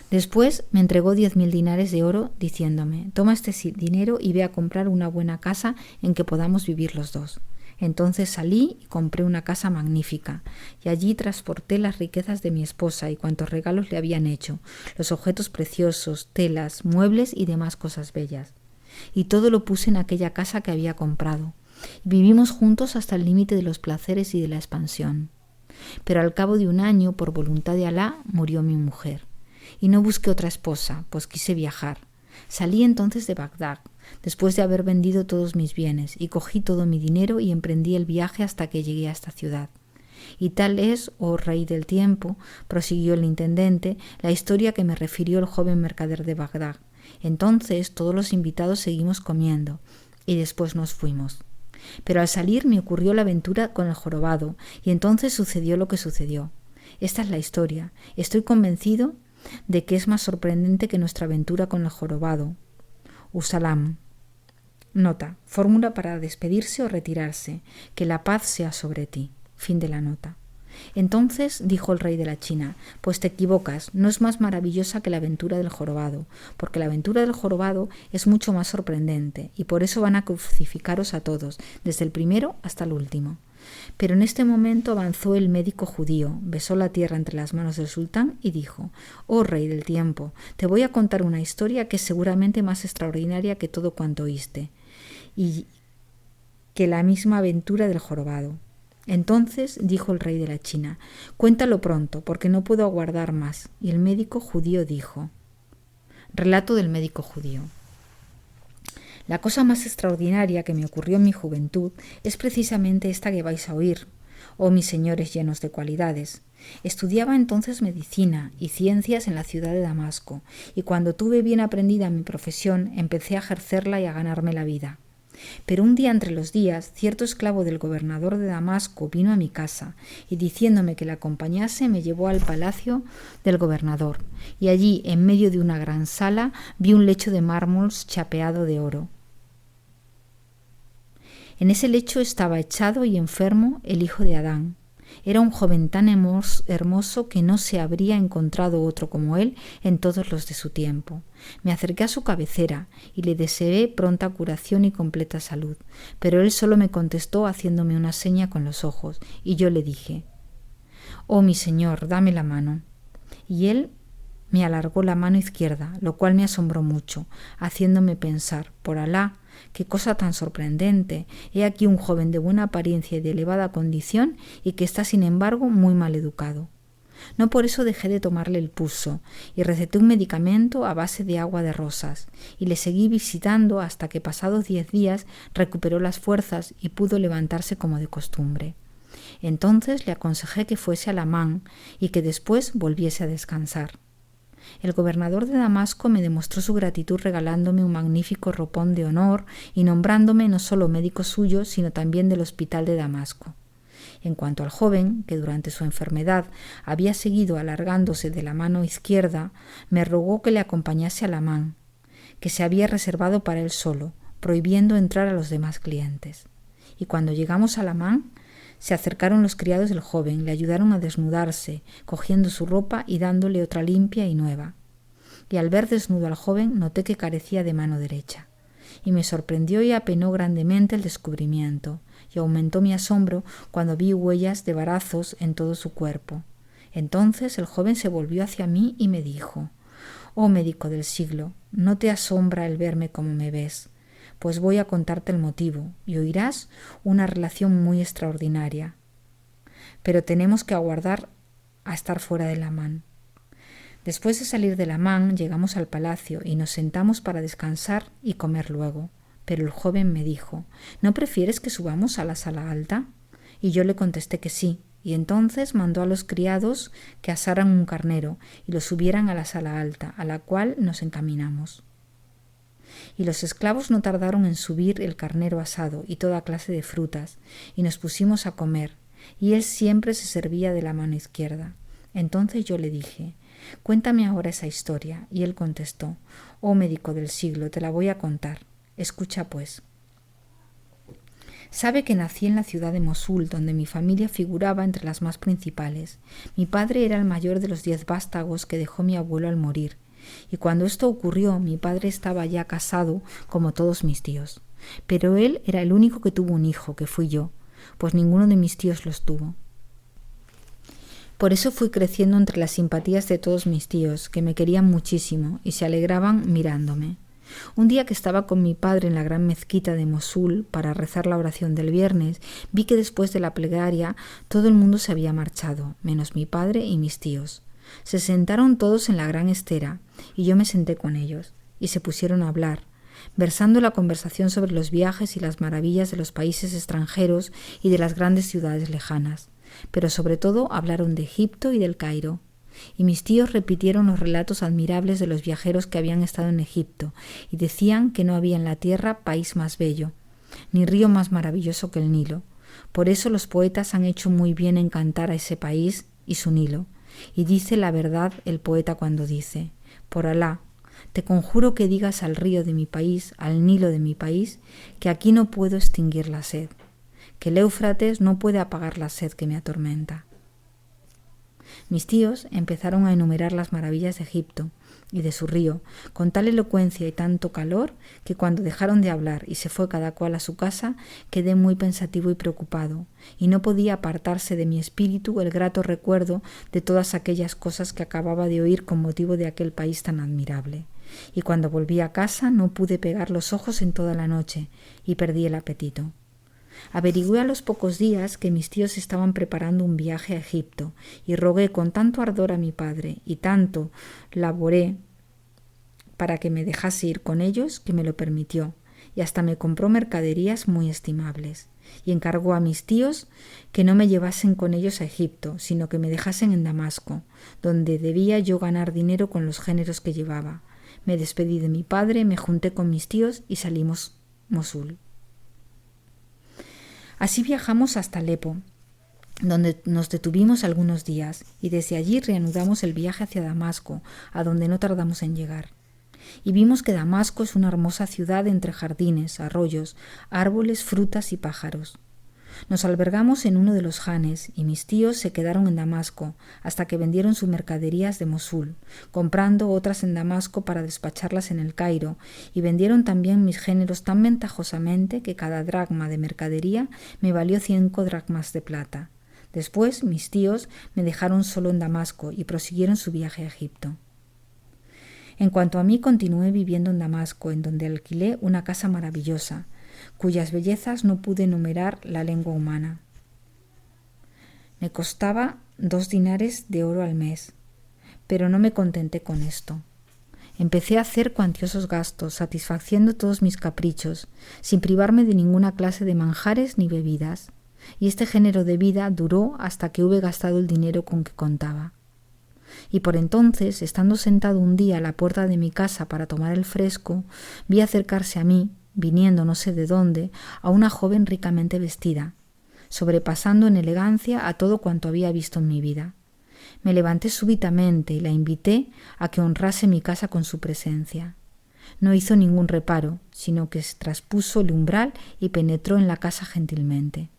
Después me entregó 10.000 dinares de oro diciéndome: «Toma este dinero y ve a comprar una buena casa en que podamos vivir los dos». Entonces salí y compré una casa magnífica, y allí transporté las riquezas de mi esposa y cuantos regalos le habían hecho, los objetos preciosos, telas, muebles y demás cosas bellas. Y todo lo puse en aquella casa que había comprado. Vivimos juntos hasta el límite de los placeres y de la expansión. Pero al cabo de un año, por voluntad de Alá, murió mi mujer. Y no busqué otra esposa, pues quise viajar. Salí entonces de Bagdad, después de haber vendido todos mis bienes, y cogí todo mi dinero y emprendí el viaje hasta que llegué a esta ciudad. Y tal es, oh rey del tiempo, prosiguió el intendente, la historia que me refirió el joven mercader de Bagdad. Entonces todos los invitados seguimos comiendo, y después nos fuimos. Pero al salir me ocurrió la aventura con el jorobado, y entonces sucedió lo que sucedió. Esta es la historia. Estoy convencido de que es más sorprendente que nuestra aventura con el jorobado. Usalam. Nota. Fórmula para despedirse o retirarse. Que la paz sea sobre ti. Fin de la nota. Entonces dijo el rey de la China: pues te equivocas, no es más maravillosa que la aventura del jorobado, porque la aventura del jorobado es mucho más sorprendente, y por eso van a crucificaros a todos, desde el primero hasta el último. Pero en este momento avanzó el médico judío, besó la tierra entre las manos del sultán y dijo: oh rey del tiempo, te voy a contar una historia que es seguramente más extraordinaria que todo cuanto oíste, y que la misma aventura del jorobado. Entonces dijo el rey de la China: cuéntalo pronto, porque no puedo aguardar más. Y el médico judío dijo: relato del médico judío. La cosa más extraordinaria que me ocurrió en mi juventud es precisamente esta que vais a oír, oh mis señores llenos de cualidades. Estudiaba entonces medicina y ciencias en la ciudad de Damasco, y cuando tuve bien aprendida mi profesión, empecé a ejercerla y a ganarme la vida. Pero un día entre los días, cierto esclavo del gobernador de Damasco vino a mi casa y diciéndome que le acompañase me llevó al palacio del gobernador, y allí, en medio de una gran sala, vi un lecho de mármol chapeado de oro. En ese lecho estaba echado y enfermo el hijo de Adán. Era un joven tan hermoso que no se habría encontrado otro como él en todos los de su tiempo. Me acerqué a su cabecera y le deseé pronta curación y completa salud, pero él solo me contestó haciéndome una seña con los ojos, y yo le dije: oh mi señor, dame la mano. Y él me alargó la mano izquierda, lo cual me asombró mucho, haciéndome pensar: por Alá, qué cosa tan sorprendente. He aquí un joven de buena apariencia y de elevada condición, y que está sin embargo muy mal educado. No por eso dejé de tomarle el pulso, y receté un medicamento a base de agua de rosas, y le seguí visitando hasta que pasados 10 días recuperó las fuerzas y pudo levantarse como de costumbre. Entonces le aconsejé que fuese al Amán y que después volviese a descansar. El gobernador de Damasco me demostró su gratitud regalándome un magnífico ropón de honor y nombrándome no solo médico suyo, sino también del hospital de Damasco. En cuanto al joven, que durante su enfermedad había seguido alargándose de la mano izquierda, me rogó que le acompañase al Amán, que se había reservado para él solo, prohibiendo entrar a los demás clientes. Y cuando llegamos al Amán, se acercaron los criados del joven, le ayudaron a desnudarse, cogiendo su ropa y dándole otra limpia y nueva. Y al ver desnudo al joven, noté que carecía de mano derecha. Y me sorprendió y apenó grandemente el descubrimiento, y aumentó mi asombro cuando vi huellas de varazos en todo su cuerpo. Entonces el joven se volvió hacia mí y me dijo: oh médico del siglo, ¿no te asombra el verme como me ves? Pues voy a contarte el motivo, y oirás una relación muy extraordinaria. Pero tenemos que aguardar a estar fuera del Amán. Después de salir del Amán, llegamos al palacio y nos sentamos para descansar y comer luego. Pero el joven me dijo: ¿no prefieres que subamos a la sala alta? Y yo le contesté que sí, y entonces mandó a los criados que asaran un carnero y lo subieran a la sala alta, a la cual nos encaminamos. Y los esclavos no tardaron en subir el carnero asado y toda clase de frutas, y nos pusimos a comer, y él siempre se servía de la mano izquierda. Entonces yo le dije: cuéntame ahora esa historia. Y él contestó: oh médico del siglo, te la voy a contar. Escucha pues. Sabe que nací en la ciudad de Mosul, donde mi familia figuraba entre las más principales. Mi padre era el mayor de los 10 vástagos que dejó mi abuelo al morir, y cuando esto ocurrió, mi padre estaba ya casado como todos mis tíos. Pero él era el único que tuvo un hijo, que fui yo. pues ninguno de mis tíos los tuvo. Por eso fui creciendo entre las simpatías de todos mis tíos, que me querían muchísimo y se alegraban mirándome. Un día que estaba con mi padre en la gran mezquita de Mosul para rezar la oración del viernes, vi que después de la plegaria todo el mundo se había marchado, menos mi padre y mis tíos. Se sentaron todos en la gran estera y yo me senté con ellos, y se pusieron a hablar, versando la conversación sobre los viajes y las maravillas de los países extranjeros y de las grandes ciudades lejanas, pero sobre todo hablaron de Egipto y del Cairo. Y mis tíos repitieron los relatos admirables de los viajeros que habían estado en Egipto y decían que no había en la tierra país más bello, ni río más maravilloso que el Nilo. Por eso los poetas han hecho muy bien en cantar a ese país y su Nilo. Y dice la verdad el poeta cuando dice: por Alá, te conjuro que digas al río de mi país, al Nilo de mi país, que aquí no puedo extinguir la sed, que el Éufrates no puede apagar la sed que me atormenta. Mis tíos empezaron a enumerar las maravillas de Egipto y de su río, con tal elocuencia y tanto calor, que cuando dejaron de hablar y se fue cada cual a su casa, quedé muy pensativo y preocupado, y no podía apartarse de mi espíritu el grato recuerdo de todas aquellas cosas que acababa de oír con motivo de aquel país tan admirable. Y cuando volví a casa no pude pegar los ojos en toda la noche, y perdí el apetito. Averigüé a los pocos días que mis tíos estaban preparando un viaje a Egipto y rogué con tanto ardor a mi padre y tanto laboré para que me dejase ir con ellos que me lo permitió y hasta me compró mercaderías muy estimables y encargó a mis tíos que no me llevasen con ellos a Egipto, sino que me dejasen en Damasco, donde debía yo ganar dinero con los géneros que llevaba. Me despedí de mi padre, me junté con mis tíos y salimos Mosul. Así viajamos hasta Alepo, donde nos detuvimos algunos días, y desde allí reanudamos el viaje hacia Damasco, a donde no tardamos en llegar. Y vimos que Damasco es una hermosa ciudad entre jardines, arroyos, árboles, frutas y pájaros. Nos albergamos en uno de los janes y mis tíos se quedaron en Damasco hasta que vendieron sus mercaderías de Mosul, comprando otras en Damasco para despacharlas en el Cairo, y vendieron también mis géneros tan ventajosamente que cada dracma de mercadería me valió 5 dracmas de plata. Después mis tíos me dejaron solo en Damasco y prosiguieron su viaje a Egipto. En cuanto a mí, continué viviendo en Damasco, en donde alquilé una casa maravillosa, cuyas bellezas no pude enumerar la lengua humana. Me costaba 2 dinares de oro al mes, pero no me contenté con esto. Empecé a hacer cuantiosos gastos, satisfaciendo todos mis caprichos, sin privarme de ninguna clase de manjares ni bebidas, y este género de vida duró hasta que hube gastado el dinero con que contaba. Y por entonces, estando sentado un día a la puerta de mi casa para tomar el fresco, vi acercarse a mí, viniendo no sé de dónde, a una joven ricamente vestida, sobrepasando en elegancia a todo cuanto había visto en mi vida. Me levanté súbitamente y la invité a que honrase mi casa con su presencia. No hizo ningún reparo, sino que traspuso el umbral y penetró en la casa gentilmente.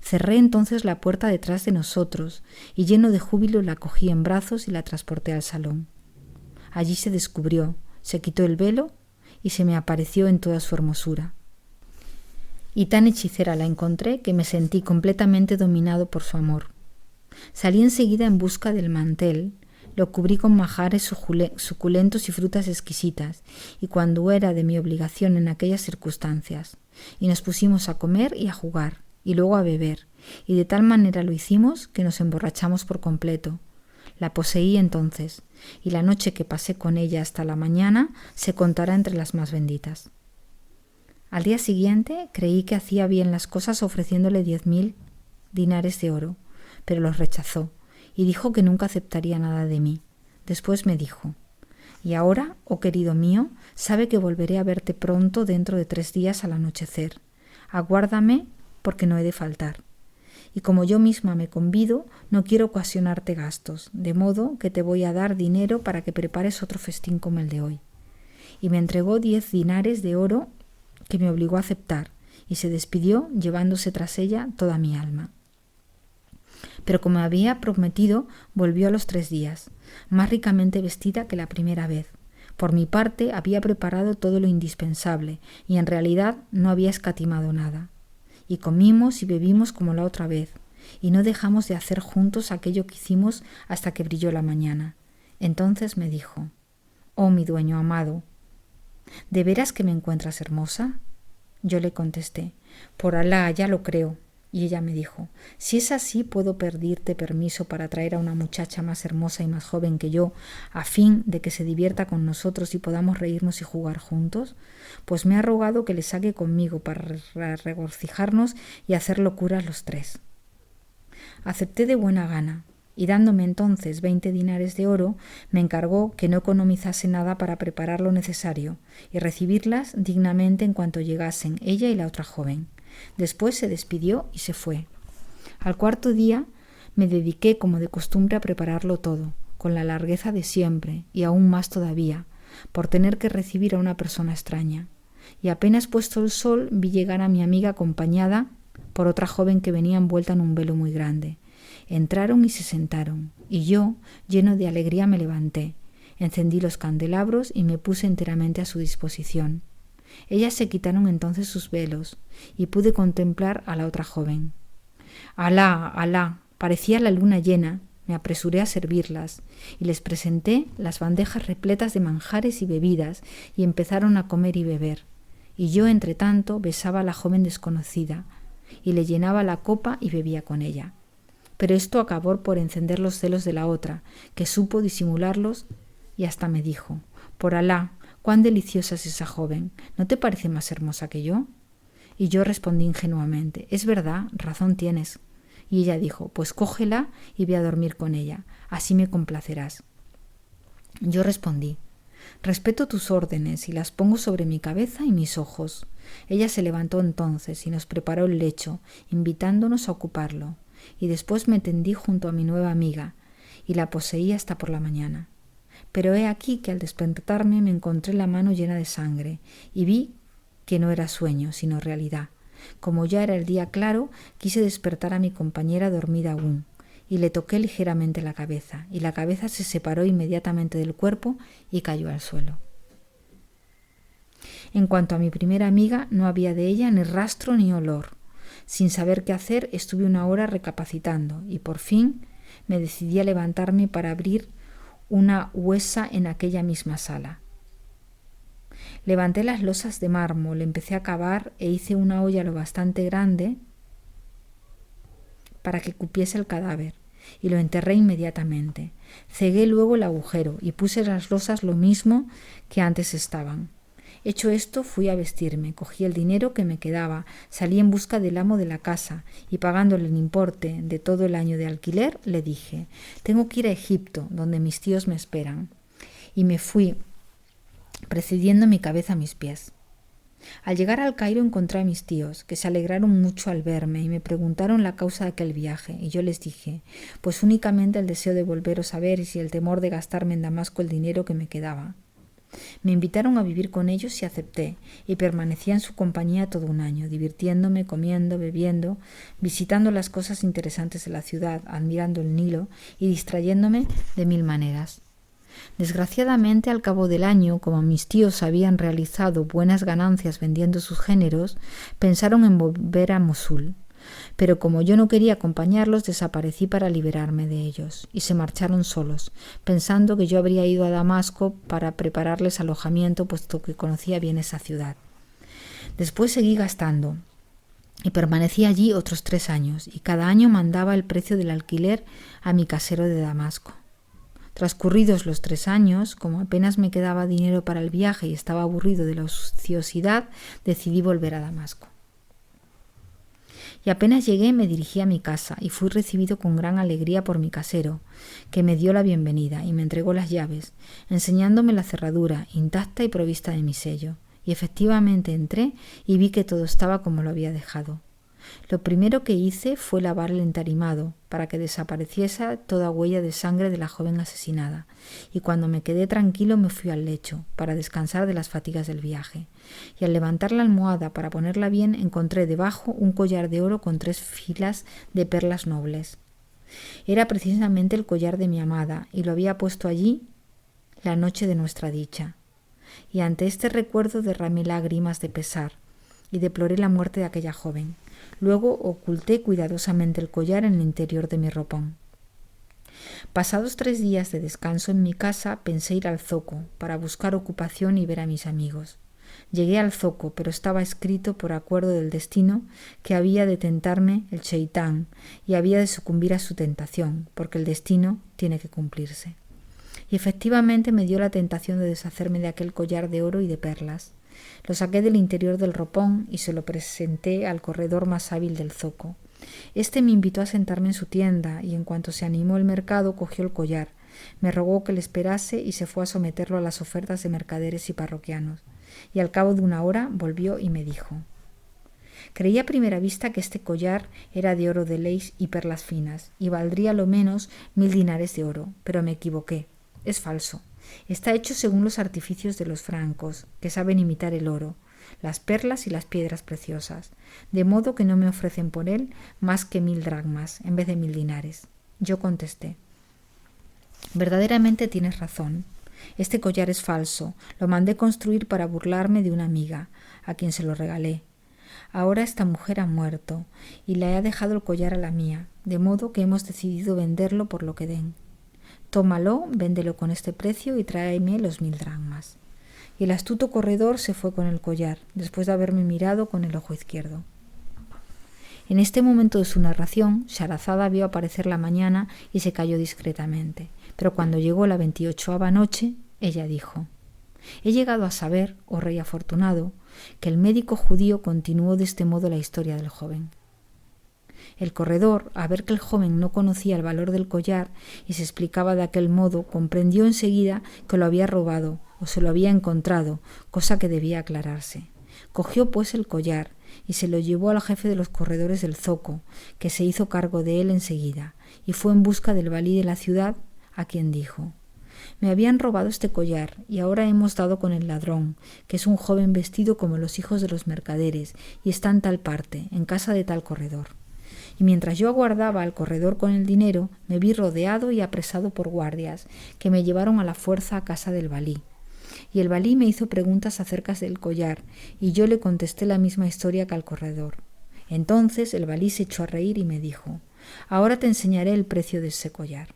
Cerré entonces la puerta detrás de nosotros y lleno de júbilo la cogí en brazos y la transporté al salón. Allí se descubrió, se quitó el velo y se me apareció en toda su hermosura. Y tan hechicera la encontré que me sentí completamente dominado por su amor. Salí enseguida en busca del mantel, lo cubrí con manjares suculentos y frutas exquisitas, y cuando era de mi obligación en aquellas circunstancias, y nos pusimos a comer y a jugar, y luego a beber, y de tal manera lo hicimos que nos emborrachamos por completo. La poseí entonces, y la noche que pasé con ella hasta la mañana se contará entre las más benditas. Al día siguiente creí que hacía bien las cosas ofreciéndole 10.000 dinares de oro, pero los rechazó y dijo que nunca aceptaría nada de mí. Después me dijo: «Y ahora, oh querido mío, sabe que volveré a verte pronto dentro de 3 días al anochecer. Aguárdame porque no he de faltar. Y como yo misma me convido, no quiero ocasionarte gastos, de modo que te voy a dar dinero para que prepares otro festín como el de hoy». Y me entregó 10 dinares de oro que me obligó a aceptar, y se despidió llevándose tras ella toda mi alma. Pero como había prometido, volvió a los 3 días, más ricamente vestida que la primera vez. Por mi parte, había preparado todo lo indispensable, y en realidad no había escatimado nada. y comimos y bebimos como la otra vez, y no dejamos de hacer juntos aquello que hicimos hasta que brilló la mañana. Entonces me dijo: «Oh, mi dueño amado, ¿de veras que me encuentras hermosa?». Yo le contesté: «Por Alá, ya lo creo». Y ella me dijo: «Si es así, ¿puedo pedirte permiso para traer a una muchacha más hermosa y más joven que yo, a fin de que se divierta con nosotros y podamos reírnos y jugar juntos? Pues me ha rogado que le saque conmigo para regocijarnos y hacer locuras los tres». Acepté de buena gana, y dándome entonces 20 dinares de oro, me encargó que no economizase nada para preparar lo necesario y recibirlas dignamente en cuanto llegasen ella y la otra joven. Después se despidió y se fue. Al cuarto día me dediqué, como de costumbre, a prepararlo todo, con la largueza de siempre, y aún más todavía, por tener que recibir a una persona extraña. Y apenas puesto el sol, vi llegar a mi amiga acompañada por otra joven que venía envuelta en un velo muy grande. Entraron y se sentaron, y yo, lleno de alegría, me levanté, encendí los candelabros y me puse enteramente a su disposición. Ellas se quitaron entonces sus velos, y pude contemplar a la otra joven. Alá, Alá, parecía la luna llena. Me apresuré a servirlas, y les presenté las bandejas repletas de manjares y bebidas, y empezaron a comer y beber. Y yo, entre tanto, besaba a la joven desconocida, y le llenaba la copa y bebía con ella. Pero esto acabó por encender los celos de la otra, que supo disimularlos, y hasta me dijo: «Por Alá, cuán deliciosa es esa joven, ¿no te parece más hermosa que yo?». Y yo respondí ingenuamente: «Es verdad, razón tienes». Y ella dijo: «Pues cógela y ve a dormir con ella, así me complacerás». Yo respondí: «Respeto tus órdenes y las pongo sobre mi cabeza y mis ojos». Ella se levantó entonces y nos preparó el lecho, invitándonos a ocuparlo, y después me tendí junto a mi nueva amiga y la poseí hasta por la mañana. Pero he aquí que al despertarme me encontré la mano llena de sangre y vi que no era sueño, sino realidad. Como ya era el día claro, quise despertar a mi compañera dormida aún, y le toqué ligeramente la cabeza, y la cabeza se separó inmediatamente del cuerpo y cayó al suelo. En cuanto a mi primera amiga, no había de ella ni rastro ni olor. Sin saber qué hacer, estuve una hora recapacitando, y por fin me decidí a levantarme para abrir una huesa en aquella misma sala. Levanté las losas de mármol, empecé a cavar e hice una olla lo bastante grande para que cupiese el cadáver, y lo enterré inmediatamente. Cegué luego el agujero y puse las losas lo mismo que antes estaban. Hecho esto, fui a vestirme, cogí el dinero que me quedaba, salí en busca del amo de la casa y, pagándole el importe de todo el año de alquiler, le dije: «Tengo que ir a Egipto, donde mis tíos me esperan». Y me fui, precediendo mi cabeza a mis pies. Al llegar al Cairo encontré a mis tíos, que se alegraron mucho al verme y me preguntaron la causa de aquel viaje, y yo les dije: «Pues únicamente el deseo de volveros a ver y el temor de gastarme en Damasco el dinero que me quedaba». Me invitaron a vivir con ellos y acepté, y permanecí en su compañía todo un año, divirtiéndome, comiendo, bebiendo, visitando las cosas interesantes de la ciudad, admirando el Nilo y distrayéndome de mil maneras. Desgraciadamente, al cabo del año, como mis tíos habían realizado buenas ganancias vendiendo sus géneros, pensaron en volver a Mosul. Pero como yo no quería acompañarlos, desaparecí para liberarme de ellos, y se marcharon solos, pensando que yo habría ido a Damasco para prepararles alojamiento, puesto que conocía bien esa ciudad. Después seguí gastando, y permanecí allí otros 3 años, y cada año mandaba el precio del alquiler a mi casero de Damasco. Transcurridos los 3 años, como apenas me quedaba dinero para el viaje y estaba aburrido de la ociosidad, decidí volver a Damasco. Y apenas llegué, me dirigí a mi casa y fui recibido con gran alegría por mi casero, que me dio la bienvenida y me entregó las llaves, enseñándome la cerradura intacta y provista de mi sello. Y efectivamente entré y vi que todo estaba como lo había dejado. Lo primero que hice fue lavar el entarimado para que desapareciese toda huella de sangre de la joven asesinada, y cuando me quedé tranquilo me fui al lecho para descansar de las fatigas del viaje, y al levantar la almohada para ponerla bien encontré debajo un collar de oro con 3 filas de perlas nobles. Era precisamente el collar de mi amada, y lo había puesto allí la noche de nuestra dicha, y ante este recuerdo derramé lágrimas de pesar y deploré la muerte de aquella joven. Luego oculté cuidadosamente el collar en el interior de mi ropón. Pasados 3 días de descanso en mi casa, pensé ir al zoco para buscar ocupación y ver a mis amigos. Llegué al zoco, pero estaba escrito por acuerdo del destino que había de tentarme el cheitán y había de sucumbir a su tentación, porque el destino tiene que cumplirse. Y efectivamente me dio la tentación de deshacerme de aquel collar de oro y de perlas. Lo saqué del interior del ropón y se lo presenté al corredor más hábil del zoco. Este me invitó a sentarme en su tienda y en cuanto se animó el mercado cogió el collar, me rogó que le esperase y se fue a someterlo a las ofertas de mercaderes y parroquianos. Y al cabo de 1 hora volvió y me dijo: creí a primera vista que este collar era de oro de leis y perlas finas y valdría lo menos 1000 dinares de oro, pero me equivoqué. Es falso. Está hecho según los artificios de los francos, que saben imitar el oro, las perlas y las piedras preciosas, de modo que no me ofrecen por él más que 1000 dracmas en vez de 1000 dinares. Yo contesté: verdaderamente tienes razón. Este collar es falso. Lo mandé construir para burlarme de una amiga, a quien se lo regalé. Ahora esta mujer ha muerto y le ha dejado el collar a la mía, de modo que hemos decidido venderlo por lo que den. Tómalo, véndelo con este precio y tráeme los 1000 dracmas. Y el astuto corredor se fue con el collar, después de haberme mirado con el ojo izquierdo. En este momento de su narración, Sharazada vio aparecer la mañana y se calló discretamente. Pero cuando llegó la 28ª noche, ella dijo: he llegado a saber, oh rey afortunado, que el médico judío continuó de este modo la historia del joven. El corredor, a ver que el joven no conocía el valor del collar y se explicaba de aquel modo, comprendió enseguida que lo había robado o se lo había encontrado, cosa que debía aclararse. Cogió pues el collar y se lo llevó al jefe de los corredores del zoco, que se hizo cargo de él enseguida, y fue en busca del valí de la ciudad, a quien dijo: me habían robado este collar y ahora hemos dado con el ladrón, que es un joven vestido como los hijos de los mercaderes y está en tal parte, en casa de tal corredor. Y mientras yo aguardaba al corredor con el dinero, me vi rodeado y apresado por guardias, que me llevaron a la fuerza a casa del valí. Y el valí me hizo preguntas acerca del collar, y yo le contesté la misma historia que al corredor. Entonces el valí se echó a reír y me dijo: ahora te enseñaré el precio de ese collar.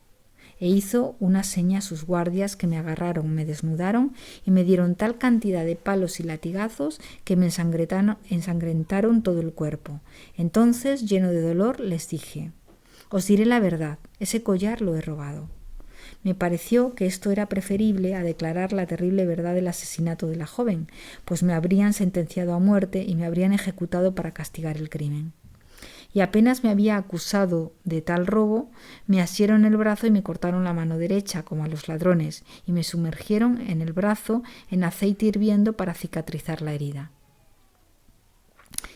E hizo una seña a sus guardias, que me agarraron, me desnudaron y me dieron tal cantidad de palos y latigazos que me ensangrentaron todo el cuerpo. Entonces, lleno de dolor, les dije: os diré la verdad, ese collar lo he robado. Me pareció que esto era preferible a declarar la terrible verdad del asesinato de la joven, pues me habrían sentenciado a muerte y me habrían ejecutado para castigar el crimen. Y apenas me había acusado de tal robo, me asieron el brazo y me cortaron la mano derecha, como a los ladrones, y me sumergieron en el brazo en aceite hirviendo para cicatrizar la herida.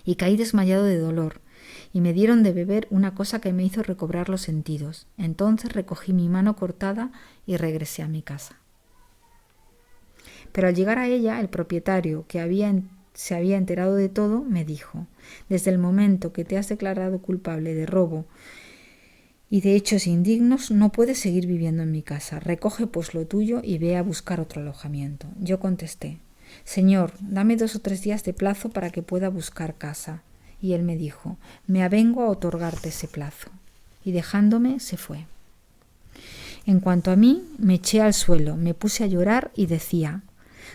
Y caí desmayado de dolor, y me dieron de beber una cosa que me hizo recobrar los sentidos. Entonces recogí mi mano cortada y regresé a mi casa. Pero al llegar a ella, el propietario, que se había enterado de todo, me dijo: desde el momento que te has declarado culpable de robo y de hechos indignos, no puedes seguir viviendo en mi casa. Recoge pues lo tuyo y ve a buscar otro alojamiento. Yo contesté: Señor, dame 2 o 3 días de plazo para que pueda buscar casa. Y él me dijo: me avengo a otorgarte ese plazo. Y dejándome se fue. En cuanto a mí, me eché al suelo, me puse a llorar y decía: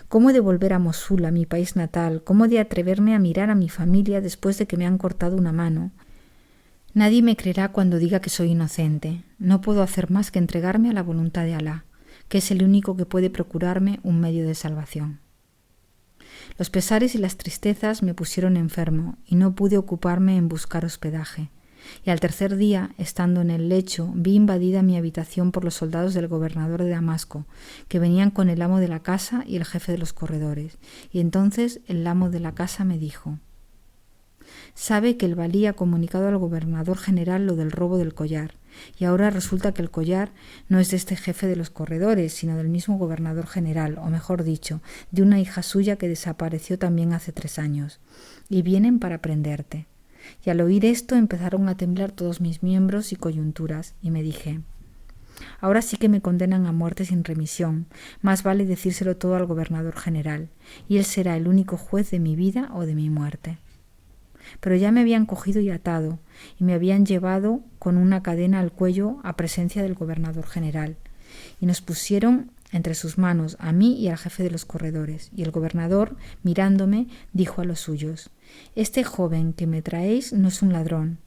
¿cómo he de volver a Mosul, a mi país natal? ¿Cómo he de atreverme a mirar a mi familia después de que me han cortado una mano? Nadie me creerá cuando diga que soy inocente. No puedo hacer más que entregarme a la voluntad de Alá, que es el único que puede procurarme un medio de salvación. Los pesares y las tristezas me pusieron enfermo y no pude ocuparme en buscar hospedaje. Y al 3er día, estando en el lecho, vi invadida mi habitación por los soldados del gobernador de Damasco, que venían con el amo de la casa y el jefe de los corredores. Y entonces el amo de la casa me dijo: sabe que el valí ha comunicado al gobernador general lo del robo del collar, y ahora resulta que el collar no es de este jefe de los corredores, sino del mismo gobernador general, o mejor dicho, de una hija suya que desapareció también hace 3 años, y vienen para prenderte. Y al oír esto empezaron a temblar todos mis miembros y coyunturas, y me dije: ahora sí que me condenan a muerte sin remisión, más vale decírselo todo al gobernador general, y él será el único juez de mi vida o de mi muerte. pero ya me habían cogido y atado, y me habían llevado con una cadena al cuello a presencia del gobernador general, y nos pusieron entre sus manos a mí y al jefe de los corredores, y el gobernador, mirándome, dijo a los suyos: «Este joven que me traéis no es un ladrón,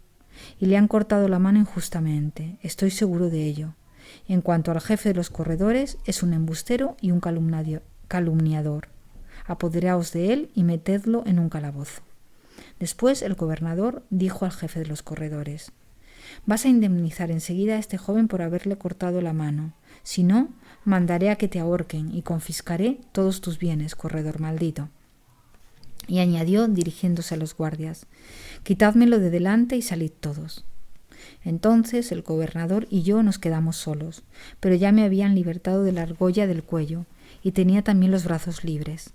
y le han cortado la mano injustamente, estoy seguro de ello. En cuanto al jefe de los corredores, es un embustero y un calumniador. Apoderaos de él y metedlo en un calabozo». Después el gobernador dijo al jefe de los corredores: «Vas a indemnizar enseguida a este joven por haberle cortado la mano. Si no, mandaré a que te ahorquen y confiscaré todos tus bienes, corredor maldito». Y añadió, dirigiéndose a los guardias: «Quitádmelo de delante y salid todos». Entonces el gobernador y yo nos quedamos solos, pero ya me habían libertado de la argolla del cuello y tenía también los brazos libres.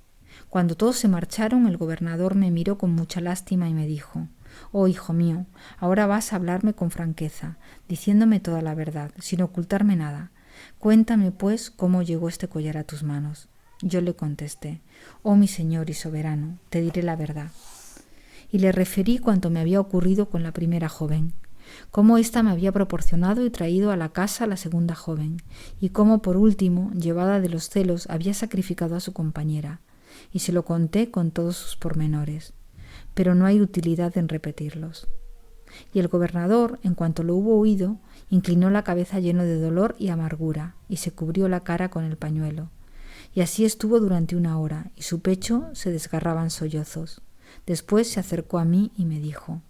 Cuando todos se marcharon, el gobernador me miró con mucha lástima y me dijo: «Oh, hijo mío, ahora vas a hablarme con franqueza, diciéndome toda la verdad, sin ocultarme nada. Cuéntame, pues, cómo llegó este collar a tus manos». Yo le contesté: «Oh, mi señor y soberano, te diré la verdad». Y le referí cuanto me había ocurrido con la primera joven, cómo ésta me había proporcionado y traído a la casa a la segunda joven, y cómo por último, llevada de los celos, había sacrificado a su compañera, y se lo conté con todos sus pormenores, pero no hay utilidad en repetirlos. Y el gobernador, en cuanto lo hubo oído, inclinó la cabeza lleno de dolor y amargura, y se cubrió la cara con el pañuelo. Y así estuvo durante 1 hora, y su pecho se desgarraba en sollozos. Después se acercó a mí y me dijo: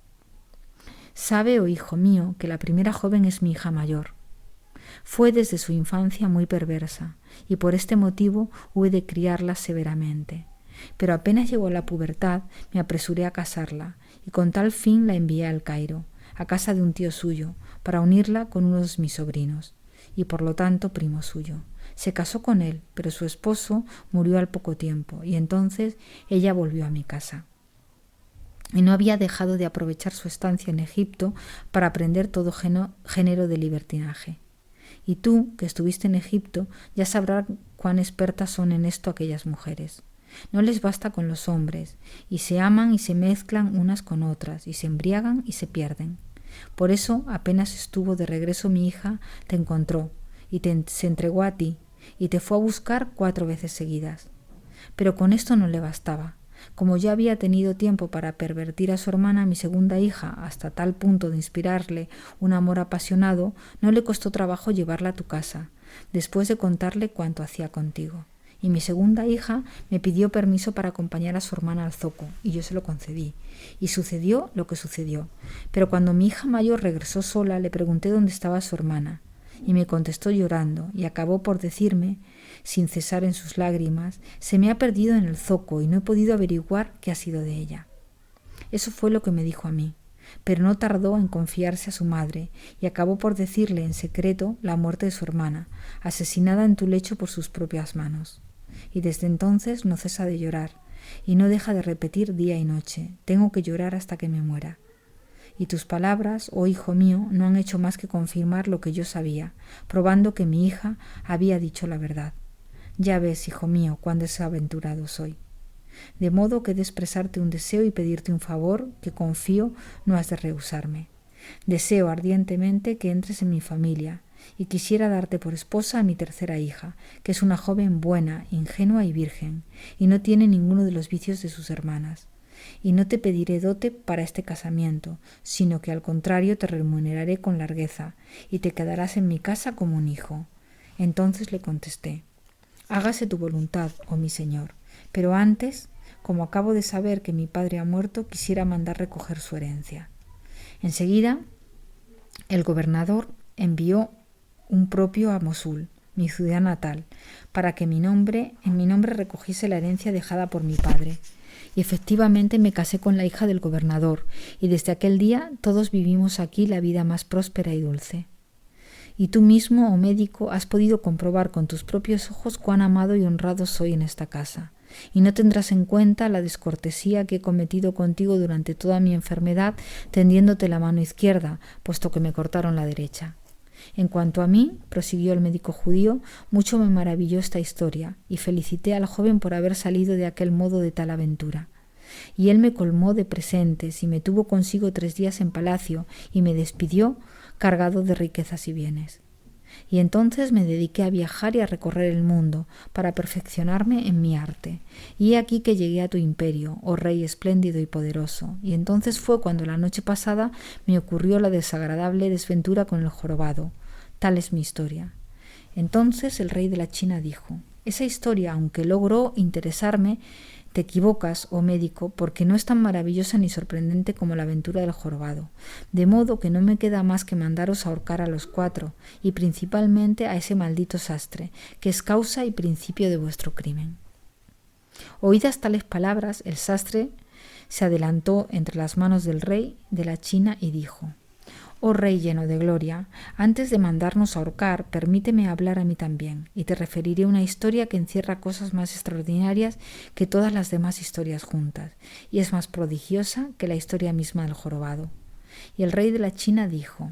«Sabe, oh hijo mío, que la primera joven es mi hija mayor. Fue desde su infancia muy perversa, y por este motivo hube de criarla severamente. Pero apenas llegó a la pubertad, me apresuré a casarla, y con tal fin la envié al Cairo, a casa de un tío suyo, para unirla con uno de mis sobrinos, y por lo tanto primo suyo. Se casó con él, pero su esposo murió al poco tiempo, y entonces ella volvió a mi casa. Y no había dejado de aprovechar su estancia en Egipto para aprender todo género de libertinaje. Y tú, que estuviste en Egipto, ya sabrás cuán expertas son en esto aquellas mujeres. No les basta con los hombres, y se aman y se mezclan unas con otras, y se embriagan y se pierden. Por eso, apenas estuvo de regreso mi hija, te encontró, y se entregó a ti, y te fue a buscar 4 veces seguidas. Pero con esto no le bastaba. Como ya había tenido tiempo para pervertir a su hermana, mi segunda hija, hasta tal punto de inspirarle un amor apasionado, no le costó trabajo llevarla a tu casa, después de contarle cuánto hacía contigo. Y mi segunda hija me pidió permiso para acompañar a su hermana al zoco, y yo se lo concedí. Y sucedió lo que sucedió. Pero cuando mi hija mayor regresó sola, le pregunté dónde estaba su hermana, y me contestó llorando, y acabó por decirme, sin cesar en sus lágrimas: «Se me ha perdido en el zoco y no he podido averiguar qué ha sido de ella». Eso fue lo que me dijo a mí, pero no tardó en confiarse a su madre, y acabó por decirle en secreto la muerte de su hermana, asesinada en tu lecho por sus propias manos. Y desde entonces no cesa de llorar, y no deja de repetir día y noche: «Tengo que llorar hasta que me muera». Y tus palabras, oh hijo mío, no han hecho más que confirmar lo que yo sabía, probando que mi hija había dicho la verdad. Ya ves, hijo mío, cuán desaventurado soy. De modo que he de expresarte un deseo y pedirte un favor que confío no has de rehusarme. Deseo ardientemente que entres en mi familia, y quisiera darte por esposa a mi tercera hija, que es una joven buena, ingenua y virgen, y no tiene ninguno de los vicios de sus hermanas. Y no te pediré dote para este casamiento, sino que al contrario te remuneraré con largueza, y te quedarás en mi casa como un hijo. Entonces le contesté: «Hágase tu voluntad, oh mi señor, pero antes, como acabo de saber que mi padre ha muerto, quisiera mandar recoger su herencia». Enseguida, el gobernador envió un propio a Mosul, mi ciudad natal, para que en mi nombre recogiese la herencia dejada por mi padre. Y efectivamente me casé con la hija del gobernador, y desde aquel día todos vivimos aquí la vida más próspera y dulce. Y tú mismo, oh médico, has podido comprobar con tus propios ojos cuán amado y honrado soy en esta casa, y no tendrás en cuenta la descortesía que he cometido contigo durante toda mi enfermedad, tendiéndote la mano izquierda, puesto que me cortaron la derecha. En cuanto a mí, prosiguió el médico judío, mucho me maravilló esta historia, y felicité al joven por haber salido de aquel modo de tal aventura. y él me colmó de presentes y me tuvo consigo 3 días en palacio y me despidió cargado de riquezas y bienes. Y entonces me dediqué a viajar y a recorrer el mundo para perfeccionarme en mi arte. Y he aquí que llegué a tu imperio, oh rey espléndido y poderoso. Y entonces fue cuando la noche pasada me ocurrió la desagradable desventura con el jorobado. Tal es mi historia. Entonces el rey de la China dijo: esa historia, aunque logró interesarme, te equivocas, oh médico, porque no es tan maravillosa ni sorprendente como la aventura del jorobado, de modo que no me queda más que mandaros ahorcar a los 4, y principalmente a ese maldito sastre, que es causa y principio de vuestro crimen. Oídas tales palabras, el sastre se adelantó entre las manos del rey de la China y dijo: oh rey lleno de gloria, antes de mandarnos ahorcar, permíteme hablar a mí también, y te referiré una historia que encierra cosas más extraordinarias que todas las demás historias juntas, y es más prodigiosa que la historia misma del jorobado. Y el rey de la China dijo: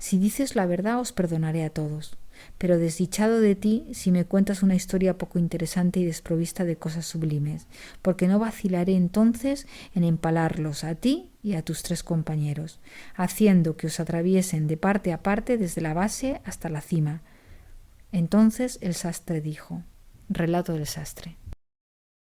si dices la verdad os perdonaré a todos, pero desdichado de ti si me cuentas una historia poco interesante y desprovista de cosas sublimes, porque no vacilaré entonces en empalarlos a ti y a tus 3 compañeros, haciendo que os atraviesen de parte a parte desde la base hasta la cima. Entonces el sastre dijo. Relato del sastre.